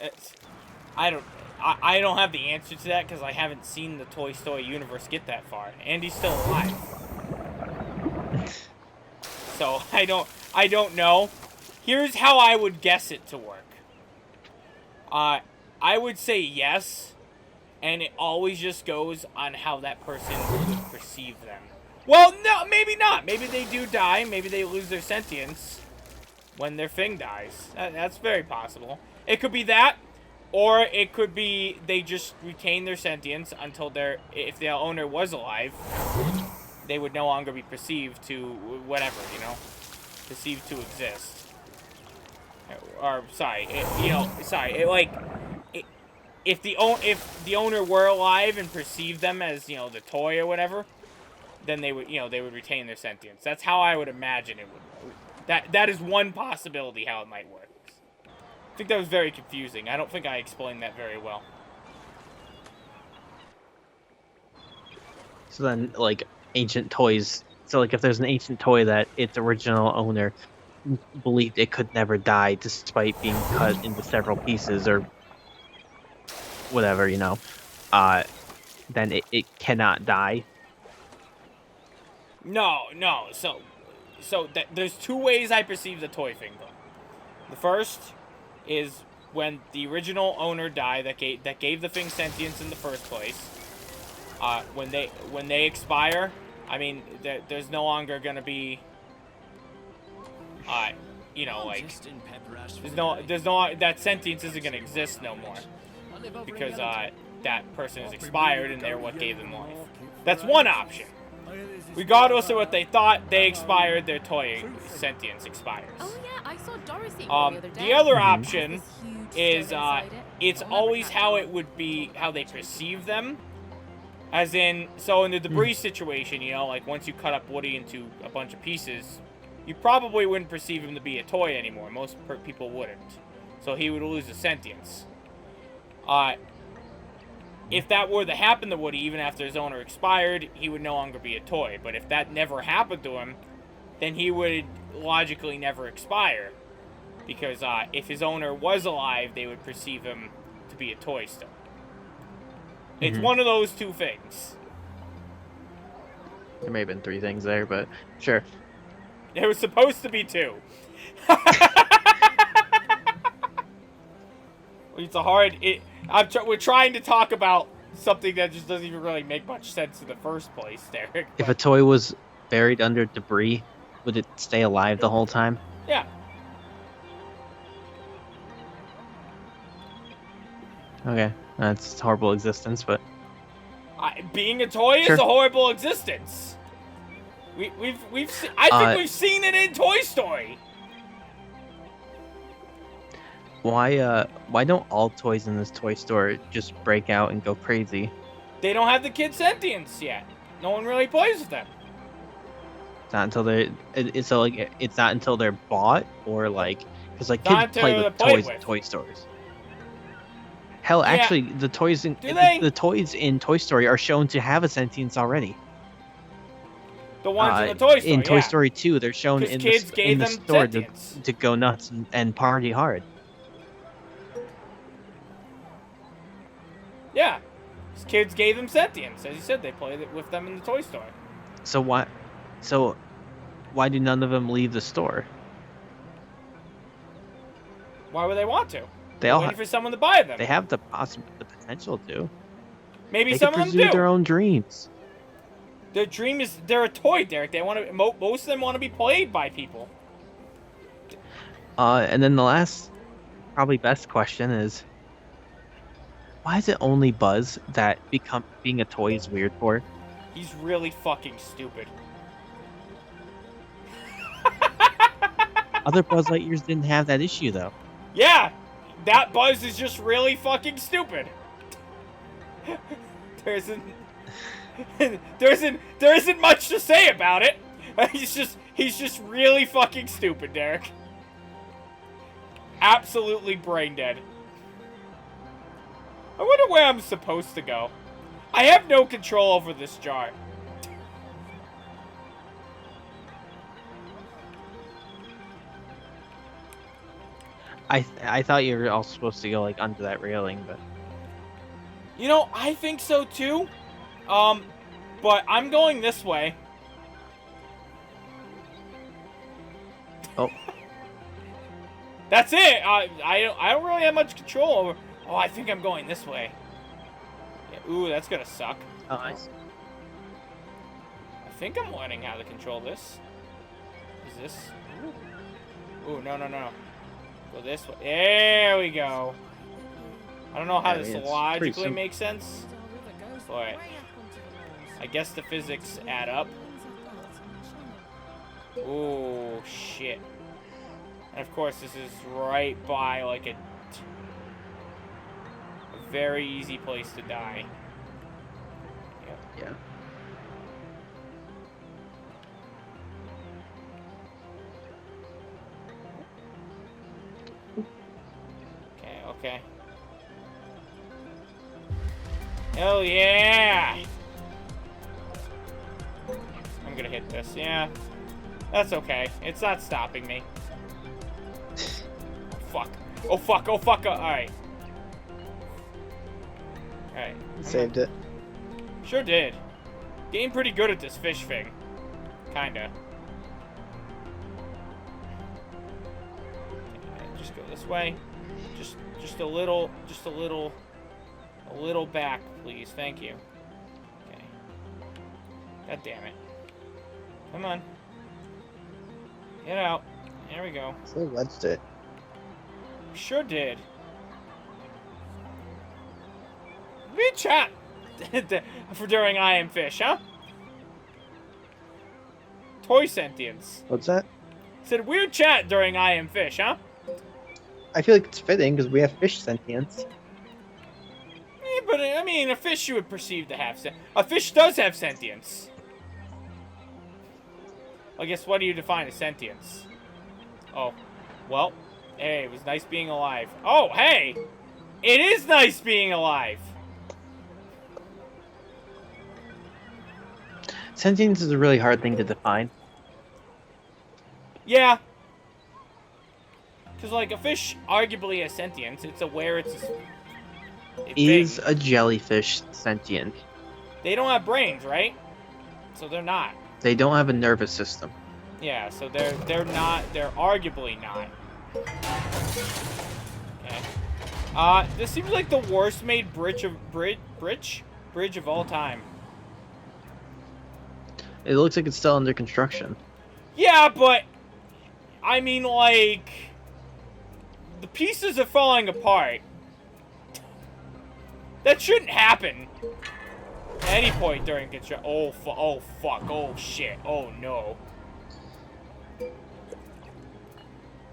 I don't have the answer to that because I haven't seen the Toy Story universe get that far. Andy's still alive. So I don't know. Here's how I would guess it to work. I would say yes, and it always just goes on how that person would perceive them. Well, no, maybe not. Maybe they do die. Maybe they lose their sentience. when their thing dies. That's very possible. It could be that, or it could be they just retain their sentience until if the owner was alive, they would no longer be perceived to whatever, you know, perceived to exist. Or sorry, if the owner were alive and perceived them as, you know, the toy or whatever, then they would retain their sentience. That's how I would imagine it would. That is one possibility how it might work. I think that was very confusing. I don't think I explained that very well. So then, like, ancient toys. So, like, if there's an ancient toy that its original owner believed it could never die despite being cut into several pieces or whatever, you know, then it cannot die. No. So there's two ways I perceive the toy thing, though. The first is when the original owner died that gave the thing sentience in the first place. When they expire, I mean, there's no longer gonna be, you know, like, there's no that sentience isn't gonna exist no more because that person is expired and they're what gave them life. That's one option. Regardless of what they thought, they expired. Their toy sentience expires. Oh yeah, I saw Dorothy the other day. The other option is it's always how it would be, how they perceive them. As in, so in the debris situation, you know, like once you cut up Woody into a bunch of pieces, you probably wouldn't perceive him to be a toy anymore. Most people wouldn't. So he would lose his sentience. If that were to happen to Woody, even after his owner expired, he would no longer be a toy. But if that never happened to him, then he would logically never expire. Because if his owner was alive, they would perceive him to be a toy still. It's one of those two things. There may have been three things there, but sure. There was supposed to be two. It's a hard... we're trying to talk about something that just doesn't even really make much sense in the first place, Derek. If a toy was buried under debris, would it stay alive the whole time? Yeah. Okay, that's a horrible existence, but being a toy is a horrible existence. I think we've seen it in Toy Story. Why don't all toys in this toy store just break out and go crazy? They don't have the kid sentience yet. No one really plays with them. It's not until it's not until they're bought, or like, because like kids play with toys in toy stores. Hell, actually, the toys in Toy Story are shown to have a sentience already. The ones in the Toy Story, in Toy Story 2, they're shown in the store to go nuts and party hard. Yeah, these kids gave them sentience. As you said, they played it with them in the Toy Story. So why do none of them leave the store? Why would they want to? They're waiting for someone to buy them. They have the potential to. Maybe they some of them do. Their own dreams. Their dream is they're a toy, Derek. They want to. Most of them want to be played by people. And then the last, probably best question is, why is it only Buzz that being a toy is weird for? He's really fucking stupid. Other Buzz Lightyears didn't have that issue though. Yeah, that Buzz is just really fucking stupid. There isn't much to say about it. He's just really fucking stupid, Derek. Absolutely brain dead. I wonder where I'm supposed to go. I have no control over this jar. I thought you were all supposed to go like under that railing, but you know, I think so too. But I'm going this way. Oh. That's it. I don't really have much control over. Oh, I think I'm going this way. Yeah, ooh, that's gonna suck. Oh, nice. I think I'm learning how to control this. Is this? Ooh. Ooh, no. Go this way. There we go. I don't know how Yeah, this it's pretty logically simple. makes sense, but I guess the physics add up. Ooh, shit. And of course, this is right by, like, a very easy place to die. Yep. Yeah. Okay. Hell yeah! I'm gonna hit this, yeah. That's okay. It's not stopping me. Fuck. Oh fuck, alright. Alright. Saved it. Sure did. Getting pretty good at this fish thing. Kinda. Just go this way. Just a little back, please. Thank you. Okay. God damn it. Come on. Get out. There we go. So wedged it. Sure did. Good chat for during I Am Fish, huh? Toy Sentience. What's that? Said weird chat during I Am Fish, huh? I feel like it's fitting because we have fish sentience. But I mean, a fish you would perceive to have a fish does have sentience. I guess what do you define as sentience? Oh, well, hey, it was nice being alive. Oh, hey, it is nice being alive. Sentience is a really hard thing to define. Yeah. Because, like, a fish arguably has sentience. It's aware it's a Is thing. a jellyfish sentient? They don't have brains, right? So they're not. They don't have a nervous system. Yeah, so they're not. They're arguably not. Okay. This seems like the worst made bridge of all time. It looks like it's still under construction. Yeah, but I mean, like, the pieces are falling apart. That shouldn't happen at any point during construction. Oh fuck, oh shit, oh no.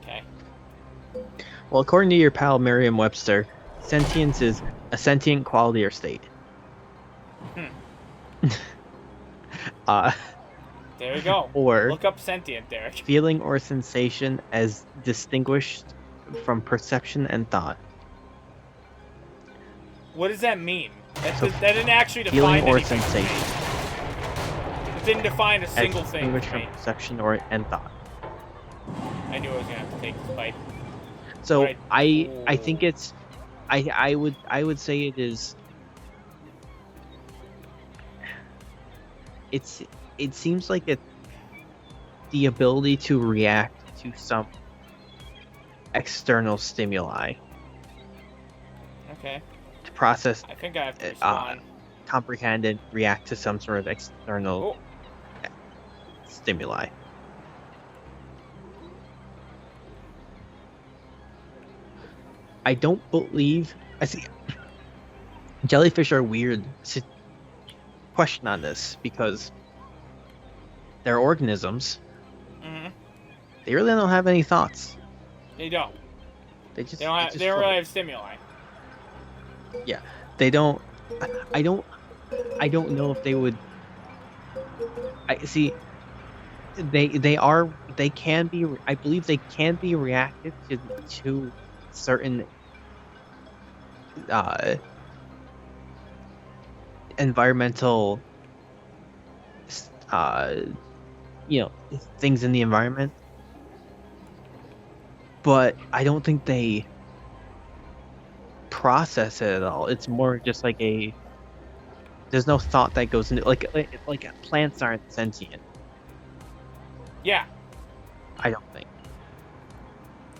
Okay. Well, according to your pal Merriam-Webster, sentience is a sentient quality or state. There you go. Or look up sentient, Derek. feeling or sensation as distinguished from perception and thought. What does that mean? That, So, that didn't actually define feeling or anything to me. sensation It didn't define a as single thing distinguished to from me. perception or and thought. I knew I was gonna have to take this bite. So Right. I think it's I would say it is it seems like it the ability to react to some external stimuli, Okay. to process, I think I have to respond. comprehend, and react to some sort of external Oh. stimuli. I don't believe I see jellyfish are weird. Question on this because they're organisms. Mhm. They really don't have any thoughts. They don't. They just They don't have. just They don't float. really have stimuli. They don't. I don't know if they would. I see. They can be. I believe they can be reactive to certain environmental things in the environment, but I don't think they process it at all. It's more just like there's no thought that goes into like plants aren't sentient. Yeah. I don't think,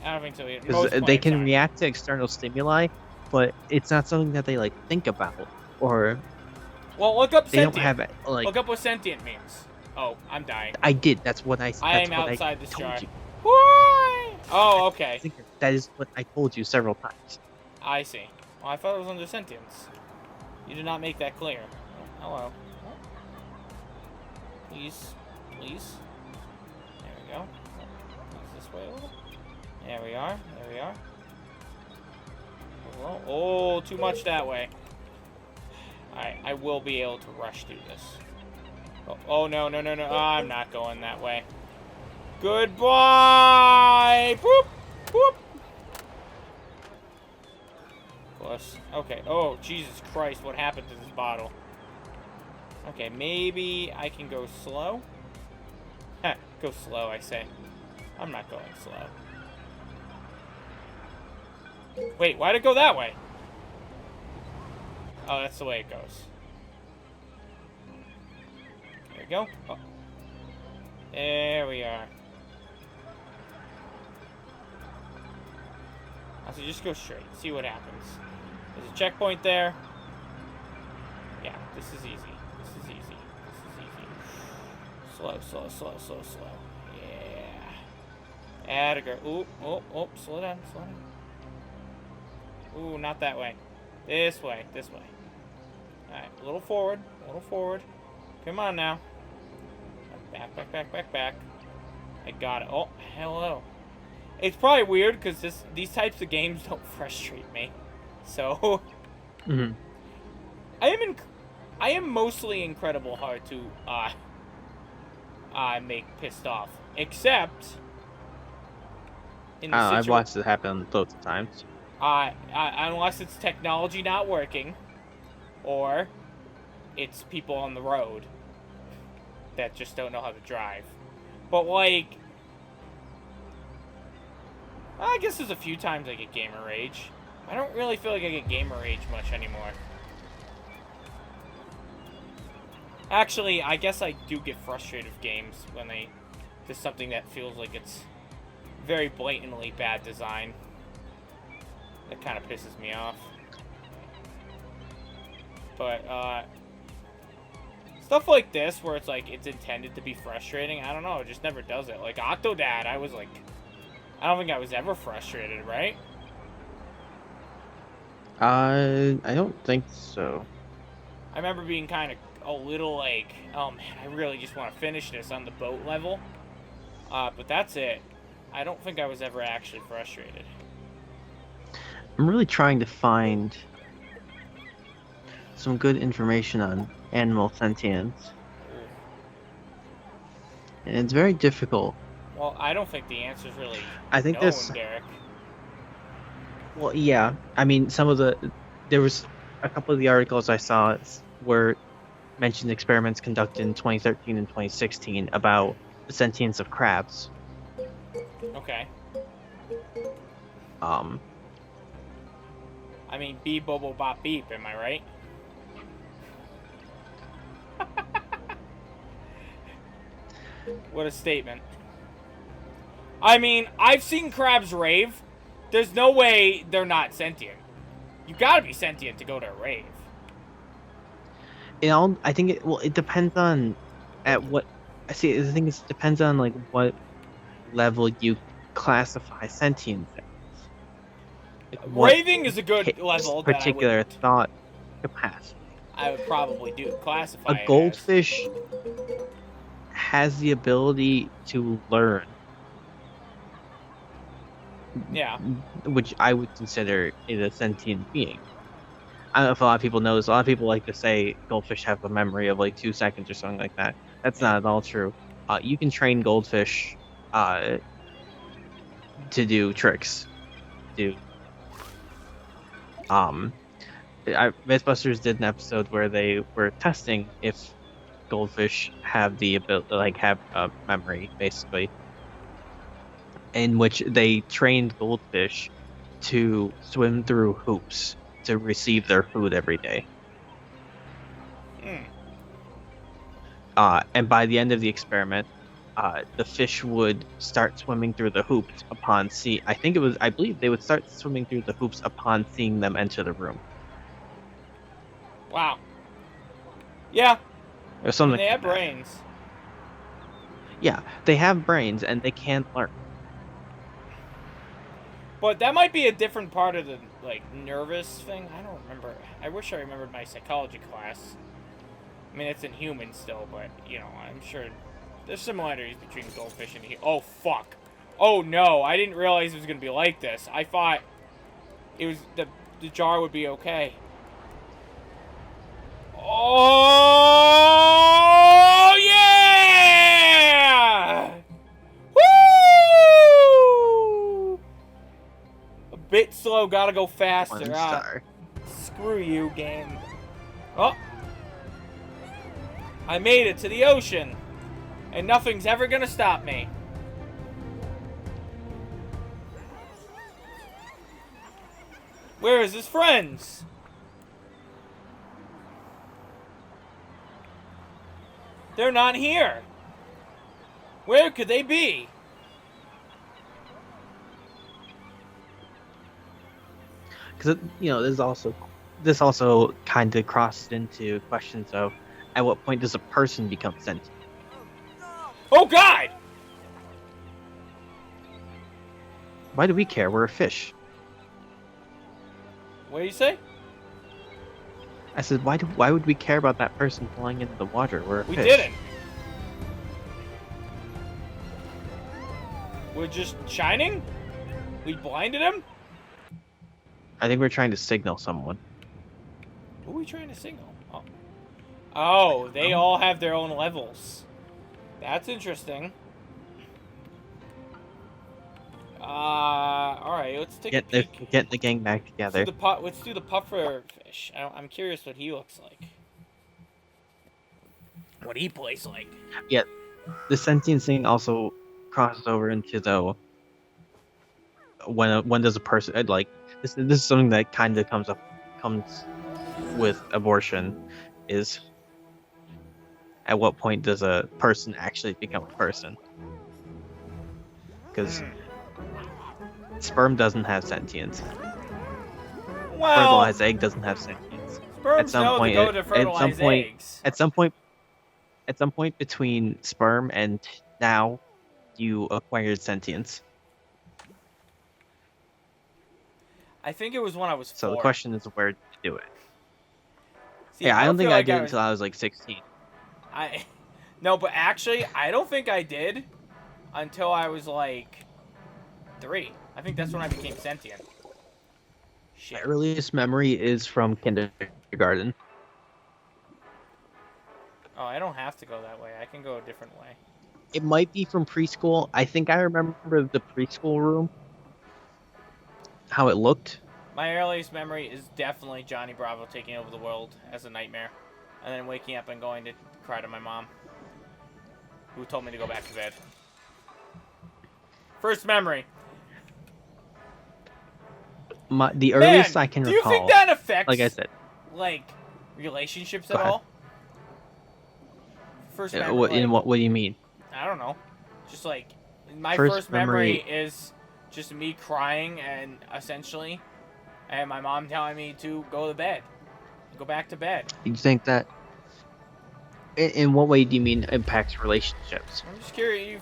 I don't think so either. because Most they plants can aren't. react to external stimuli, but it's not something that they like think about, or Well, look up they sentient. don't have it like. Look up what sentient means. Oh, I'm dying. I did. That's what I. That's I am what outside I this told jar. you. What? Oh, okay. Zinker. That is what I told you several times. I see. Well, I thought it was under Sentience. You did not make that clear. Oh, hello. Please. Please. There we go. Please this way a little. There we are. There we are. Hello. Oh, too much that way. Alright, I will be able to rush through this. Oh, no, no, no, no. I'm not going that way. Goodbye! Boop! Boop! Close. Okay. Oh, Jesus Christ, what happened to this bottle? Okay, maybe I can go slow? Heh, go slow, I say. I'm not going slow. Wait, why'd it go that way? Oh, that's the way it goes. There we go. Oh. There we are. So just go straight. See what happens. There's a checkpoint there. Yeah, this is easy. This is easy. This is easy. Slow, slow, slow, slow, slow. Yeah. Add a girl. Ooh, oh, oh, slow down, slow down. Ooh, not that way. This way, this way. Alright, a little forward, a little forward. Come on now. Back, back, back, back, back. I got it. Oh, hello. It's probably weird because these types of games don't frustrate me. So, I am mostly incredible hard to make pissed off, except in the I've watched it happen loads of times. unless it's technology not working, or it's people on the road that just don't know how to drive. But like, I guess there's a few times I get gamer rage. I don't really feel like I get gamer rage much anymore. Actually, I guess I do get frustrated with games when there's something that feels like it's very blatantly bad design. That kind of pisses me off. But, stuff like this, where it's like, it's intended to be frustrating, I don't know, it just never does it. Like, Octodad, I was like, I don't think I was ever frustrated, right? I don't think so. I remember being kind of a little like, oh man, I really just want to finish this on the boat level. But that's it. I don't think I was ever actually frustrated. I'm really trying to find some good information on animal sentience. And it's very difficult. Well, I don't think the answer's really I think known, this. Derek. Well, yeah. I mean, there was a couple of the articles I saw were mentioned experiments conducted in 2013 and 2016 about the sentience of crabs. Okay. I mean, beep, bobo, bop, beep, am I right? What a statement. I mean, I've seen crabs rave. There's no way they're not sentient. You gotta be sentient to go to a rave. I think it depends on at what. I see. The thing is, it depends on like what level you classify sentience as. Like, Raving is a good level. Particular thought capacity. I would probably classify. A goldfish has the ability to learn. Yeah. Which I would consider is a sentient being. I don't know if a lot of people know this. A lot of people like to say goldfish have a memory of like 2 seconds or something like that. That's not at all true. You can train goldfish to do tricks. Mythbusters did an episode where they were testing if goldfish have the ability, have a memory, basically, in which they trained goldfish to swim through hoops to receive their food every day. And by the end of the experiment, the fish would start swimming through the hoops upon I believe they would start swimming through the hoops upon seeing them enter the room. Wow. Yeah. Or something. And they have brains. Yeah, they have brains and they can learn. But that might be a different part of the, like, nervous thing. I don't remember. I wish I remembered my psychology class. I mean, it's in humans still, but, you know, I'm sure there's similarities between goldfish and oh, fuck. Oh, no. I didn't realize it was going to be like this. I thought it was the jar would be okay. Oh, yeah! Woo! A bit slow, gotta go faster. 1 star. Screw you, game. Oh! I made it to the ocean, and nothing's ever gonna stop me. Where is his friends? They're not here. Where could they be? Because you know, this also kind of crosses into questions of at what point does a person become sentient? Oh God! Why do we care? We're a fish. What do you say? I said, why would we care about that person falling into the water? We're a We fish. didn't. We're just shining? We blinded him? I think we're trying to signal someone. Who are we trying to signal? Oh, oh, they all have their own levels. That's interesting. Alright, let's take a peek. Get the gang back together. Let's do the puffer fish. I'm curious what he looks like. What he plays like. Yeah, the sentience thing also crosses over into the when does a person like this is something that kind of comes with abortion is at what point does a person actually become a person? Because sperm doesn't have sentience. Well, Fertilized egg doesn't have sentience. sperms know to go to fertilize eggs. At some point between sperm and now, you acquired sentience. I think it was when I was 4. So the question is where to do it. See, Yeah, I don't think feel I like did it until I was like 16. No, but actually, I don't think I did until I was like 3. I think that's when I became sentient. My Shit. earliest memory is from kindergarten. Oh, I don't have to go that way. I can go a different way. It might be from preschool. I think I remember the preschool room. How it looked. My earliest memory is definitely Johnny Bravo taking over the world as a nightmare, and then waking up and going to cry to my mom, who told me to go back to bed. First memory. The earliest I can do recall. Do you think that affects, like I said, like relationships Go at ahead. all? First memory. What do you mean? I don't know. Just like my First first memory memory is just me crying and essentially, and my mom telling me to go to bed, go back to bed. You think that? In what way do you mean impacts relationships? I'm just curious.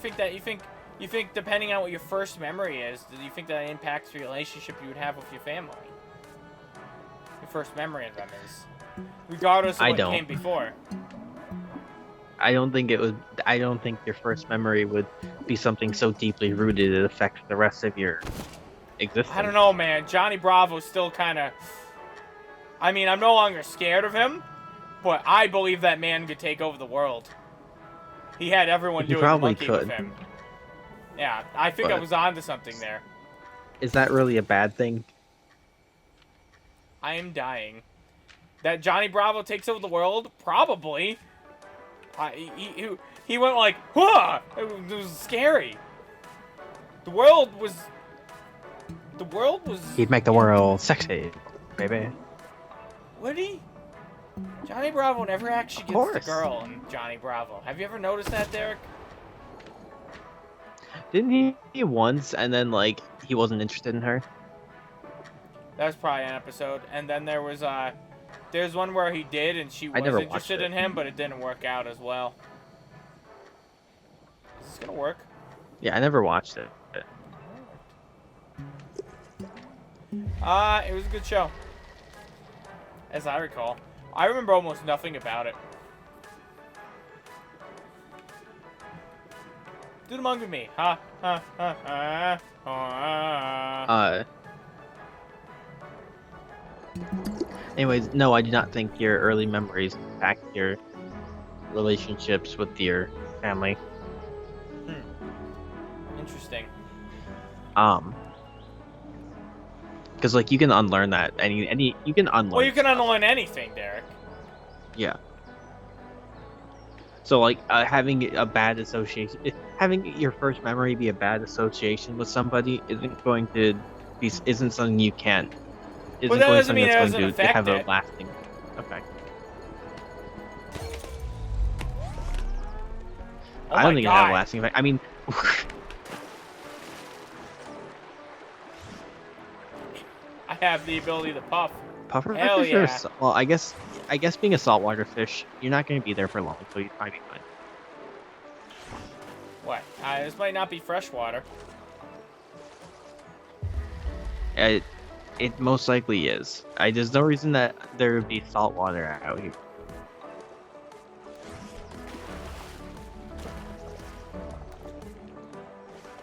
You think depending on what your first memory is, do you think that impacts the relationship you would have with your family? Your first memory of them is, regardless of what came before. I don't think it would. I don't think your first memory would be something so deeply rooted it affects the rest of your existence. I don't know, man. Johnny Bravo's still kind of. I mean, I'm no longer scared of him, but I believe that man could take over the world. He had everyone He doing probably monkey could. with him. Yeah, I think I But- was onto something there. Is that really a bad thing? I am dying. That Johnny Bravo takes over the world? Probably. He went like, "Whoa!" It was scary. The world was. He'd make the world sexy, baby. Would he? Johnny Bravo never actually Of gets course. the girl in Johnny Bravo. Have you ever noticed that, Derek? Didn't he once, and then like he wasn't interested in her? That was probably an episode. And then there's one where he did, and she was never watched interested it. in him, but it didn't work out as well. Is this gonna work? Yeah, I never watched it. It was a good show, as I recall. I remember almost nothing about it. Do the manga with me. Ha ha ha ha ha. Anyways, no, I do not think your early memories impact your relationships with your family. Interesting. Because like you can unlearn that. Any you can unlearn. Well, you can stuff. unlearn anything, Derek. Yeah. So like having a bad association, having your first memory be a bad association with somebody isn't something you can. Isn't that going doesn't something mean it that's doesn't going to affect have it. a lasting effect. Oh I don't my think it have a God. lasting effect. I mean, I have the ability to puff. puffer Hell fish yeah. well, I guess being a saltwater fish, you're not going to be there for long, so you'd probably be fine. What? This might not be freshwater. It most likely is. There's no reason that there would be saltwater out here.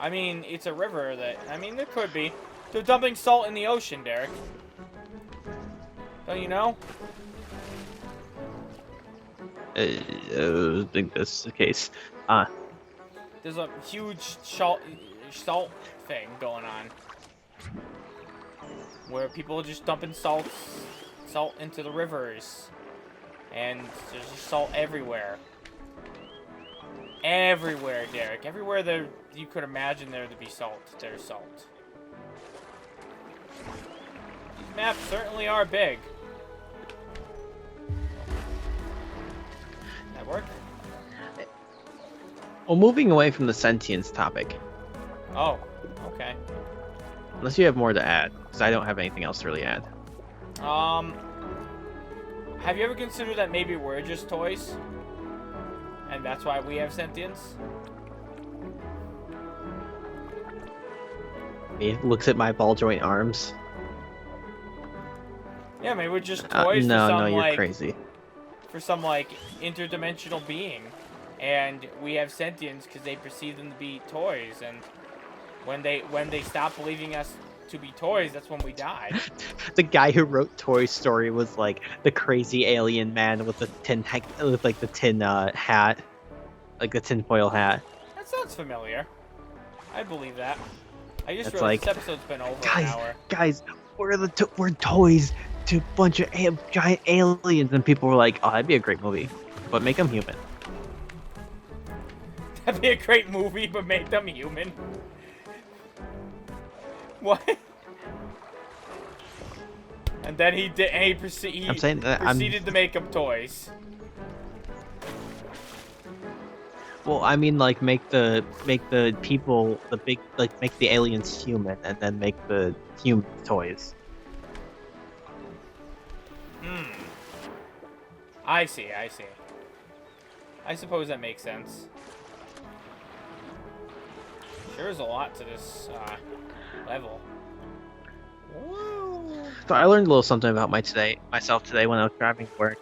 I mean, it's a river that... I mean, there could be. They're dumping salt in the ocean, Derek. Don't you know? I think that's the case. There's a huge salt thing going on. Where people are just dumping salt into the rivers. And there's just salt everywhere. Everywhere, Derek. Everywhere there you could imagine there to be salt, there's salt. These maps certainly are big. That work? Well, moving away from the sentience topic, Oh, okay. unless you have more to add, because I don't have anything else to really add. Have you ever considered that maybe we're just toys? And that's why we have sentience? He looks at my ball joint arms. Yeah, maybe we're just toys No, for some, you're like, crazy. for some, like, interdimensional being. And we have sentience because they perceive them to be toys. And when they stop believing us to be toys, that's when we die. The guy who wrote Toy Story was like the crazy alien man with the tin hat, like the tinfoil hat. That sounds familiar. I believe that. I just It's realized like, this episode's been over an hour. Guys, we're toys to a bunch of giant aliens, and people were like, "Oh, that'd be a great movie, but make them human." That'd be a great movie, but make them human. What? And then he did. And he I'm saying that proceeded to make them toys. Well, I mean, like make the people make the aliens human, and then make the human toys. I see. I suppose that makes sense. Sure is a lot to this level. Woo. So I learned a little something about myself today when I was driving to work.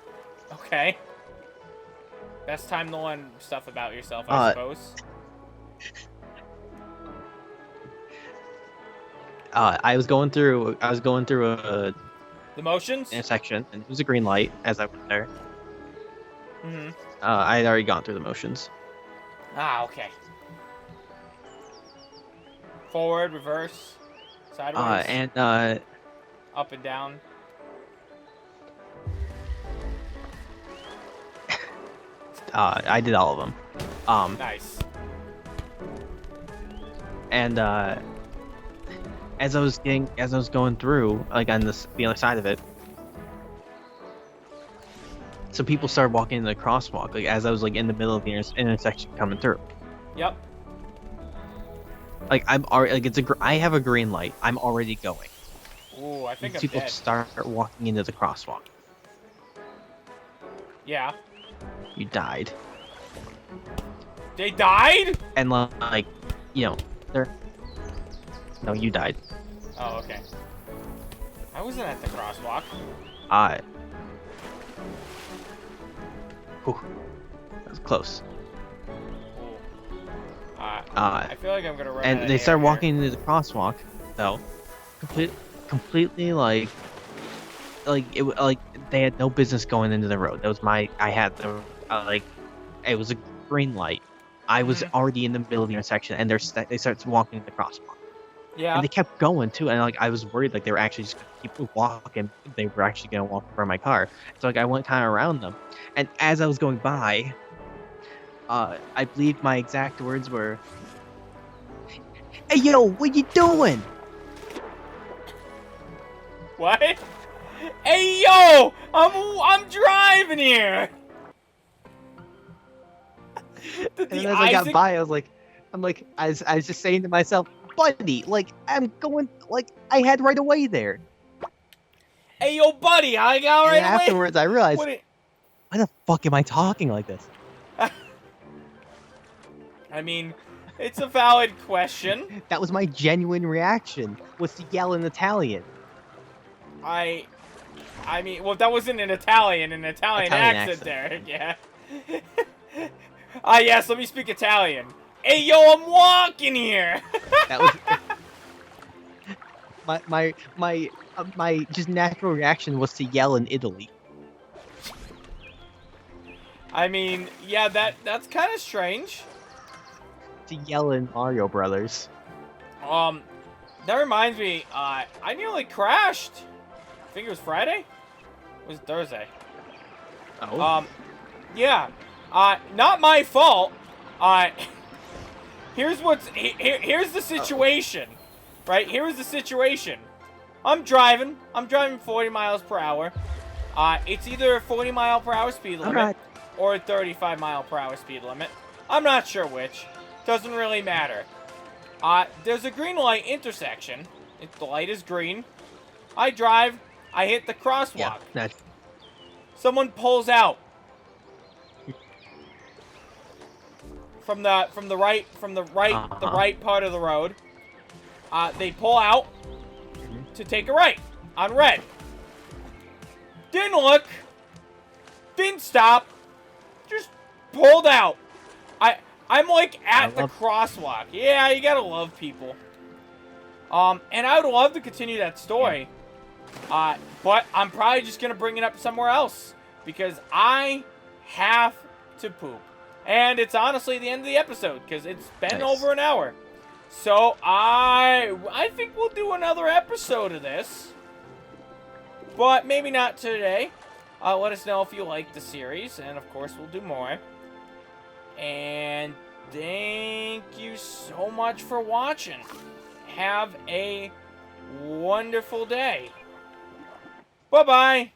Okay. Best time to learn stuff about yourself, I suppose. I was going through a The motions? intersection, and it was a green light as I went there. Mm-hmm. I had already gone through the motions. Ah, okay. Forward, reverse, sideways, And up and down. I did all of them. Nice. And as I was going through, like on the other side of it, so people started walking in the crosswalk, like as I was like in the middle of the intersection coming through. Yep. Like I'm already like I have a green light. I'm already going. Ooh, I think I'm People dead. start walking into the crosswalk. Yeah. You died. They died? And like, you know, they're. No, you died. Oh, okay. I wasn't at the crosswalk. Alright. Whew. That was close. I feel like I'm gonna run out And of they air started here. walking into the crosswalk, though. Completely like they had no business going into the road. That was I had the it was a green light. I was already in the middle of the intersection, and they started walking in the crosswalk, Yeah. and they kept going too. And I was worried they were actually just gonna keep walking. They were actually gonna walk in front of my car. So I went kind of around them, and as I was going by, I believe my exact words were, "Hey yo, what you doing?" What? Hey yo! I'm driving here. And then as I got by, I was just saying to myself, buddy, I'm going, I had right away there. Hey yo, buddy, I got And right away. afterwards, I realized, What why the fuck am I talking like this? I mean, it's a valid question. That was my genuine reaction, was to yell in Italian. I mean, well, that wasn't an Italian accent there. Yeah. Yes, let me speak Italian. Hey, yo, I'm walking here. That was my just natural reaction was to yell in Italy. I mean, yeah, that's kind of strange. To yell in Mario Brothers. That reminds me, I nearly crashed. I think it was Friday? It was Thursday. Oh. Yeah. Not my fault. Here's the situation. Right? Here's the situation. I'm driving 40 miles per hour. It's either a 40 mile per hour speed limit or a 35 mile per hour speed limit. I'm not sure which. Doesn't really matter. There's a green light intersection. The light is green. I drive. I hit the crosswalk. Yeah, that's... Someone pulls out from the right part of the road. They pull out to take a right on red. Didn't look. Didn't stop. Just pulled out. I'm like at the crosswalk. Yeah, you gotta love people. And I would love to continue that story. But I'm probably just gonna bring it up somewhere else because I have to poop. And it's honestly the end of the episode because it's been over an hour. So I think we'll do another episode of this. But maybe not today. Let us know if you like the series, and of course we'll do more. And thank you so much for watching. Have a wonderful day. Bye-bye.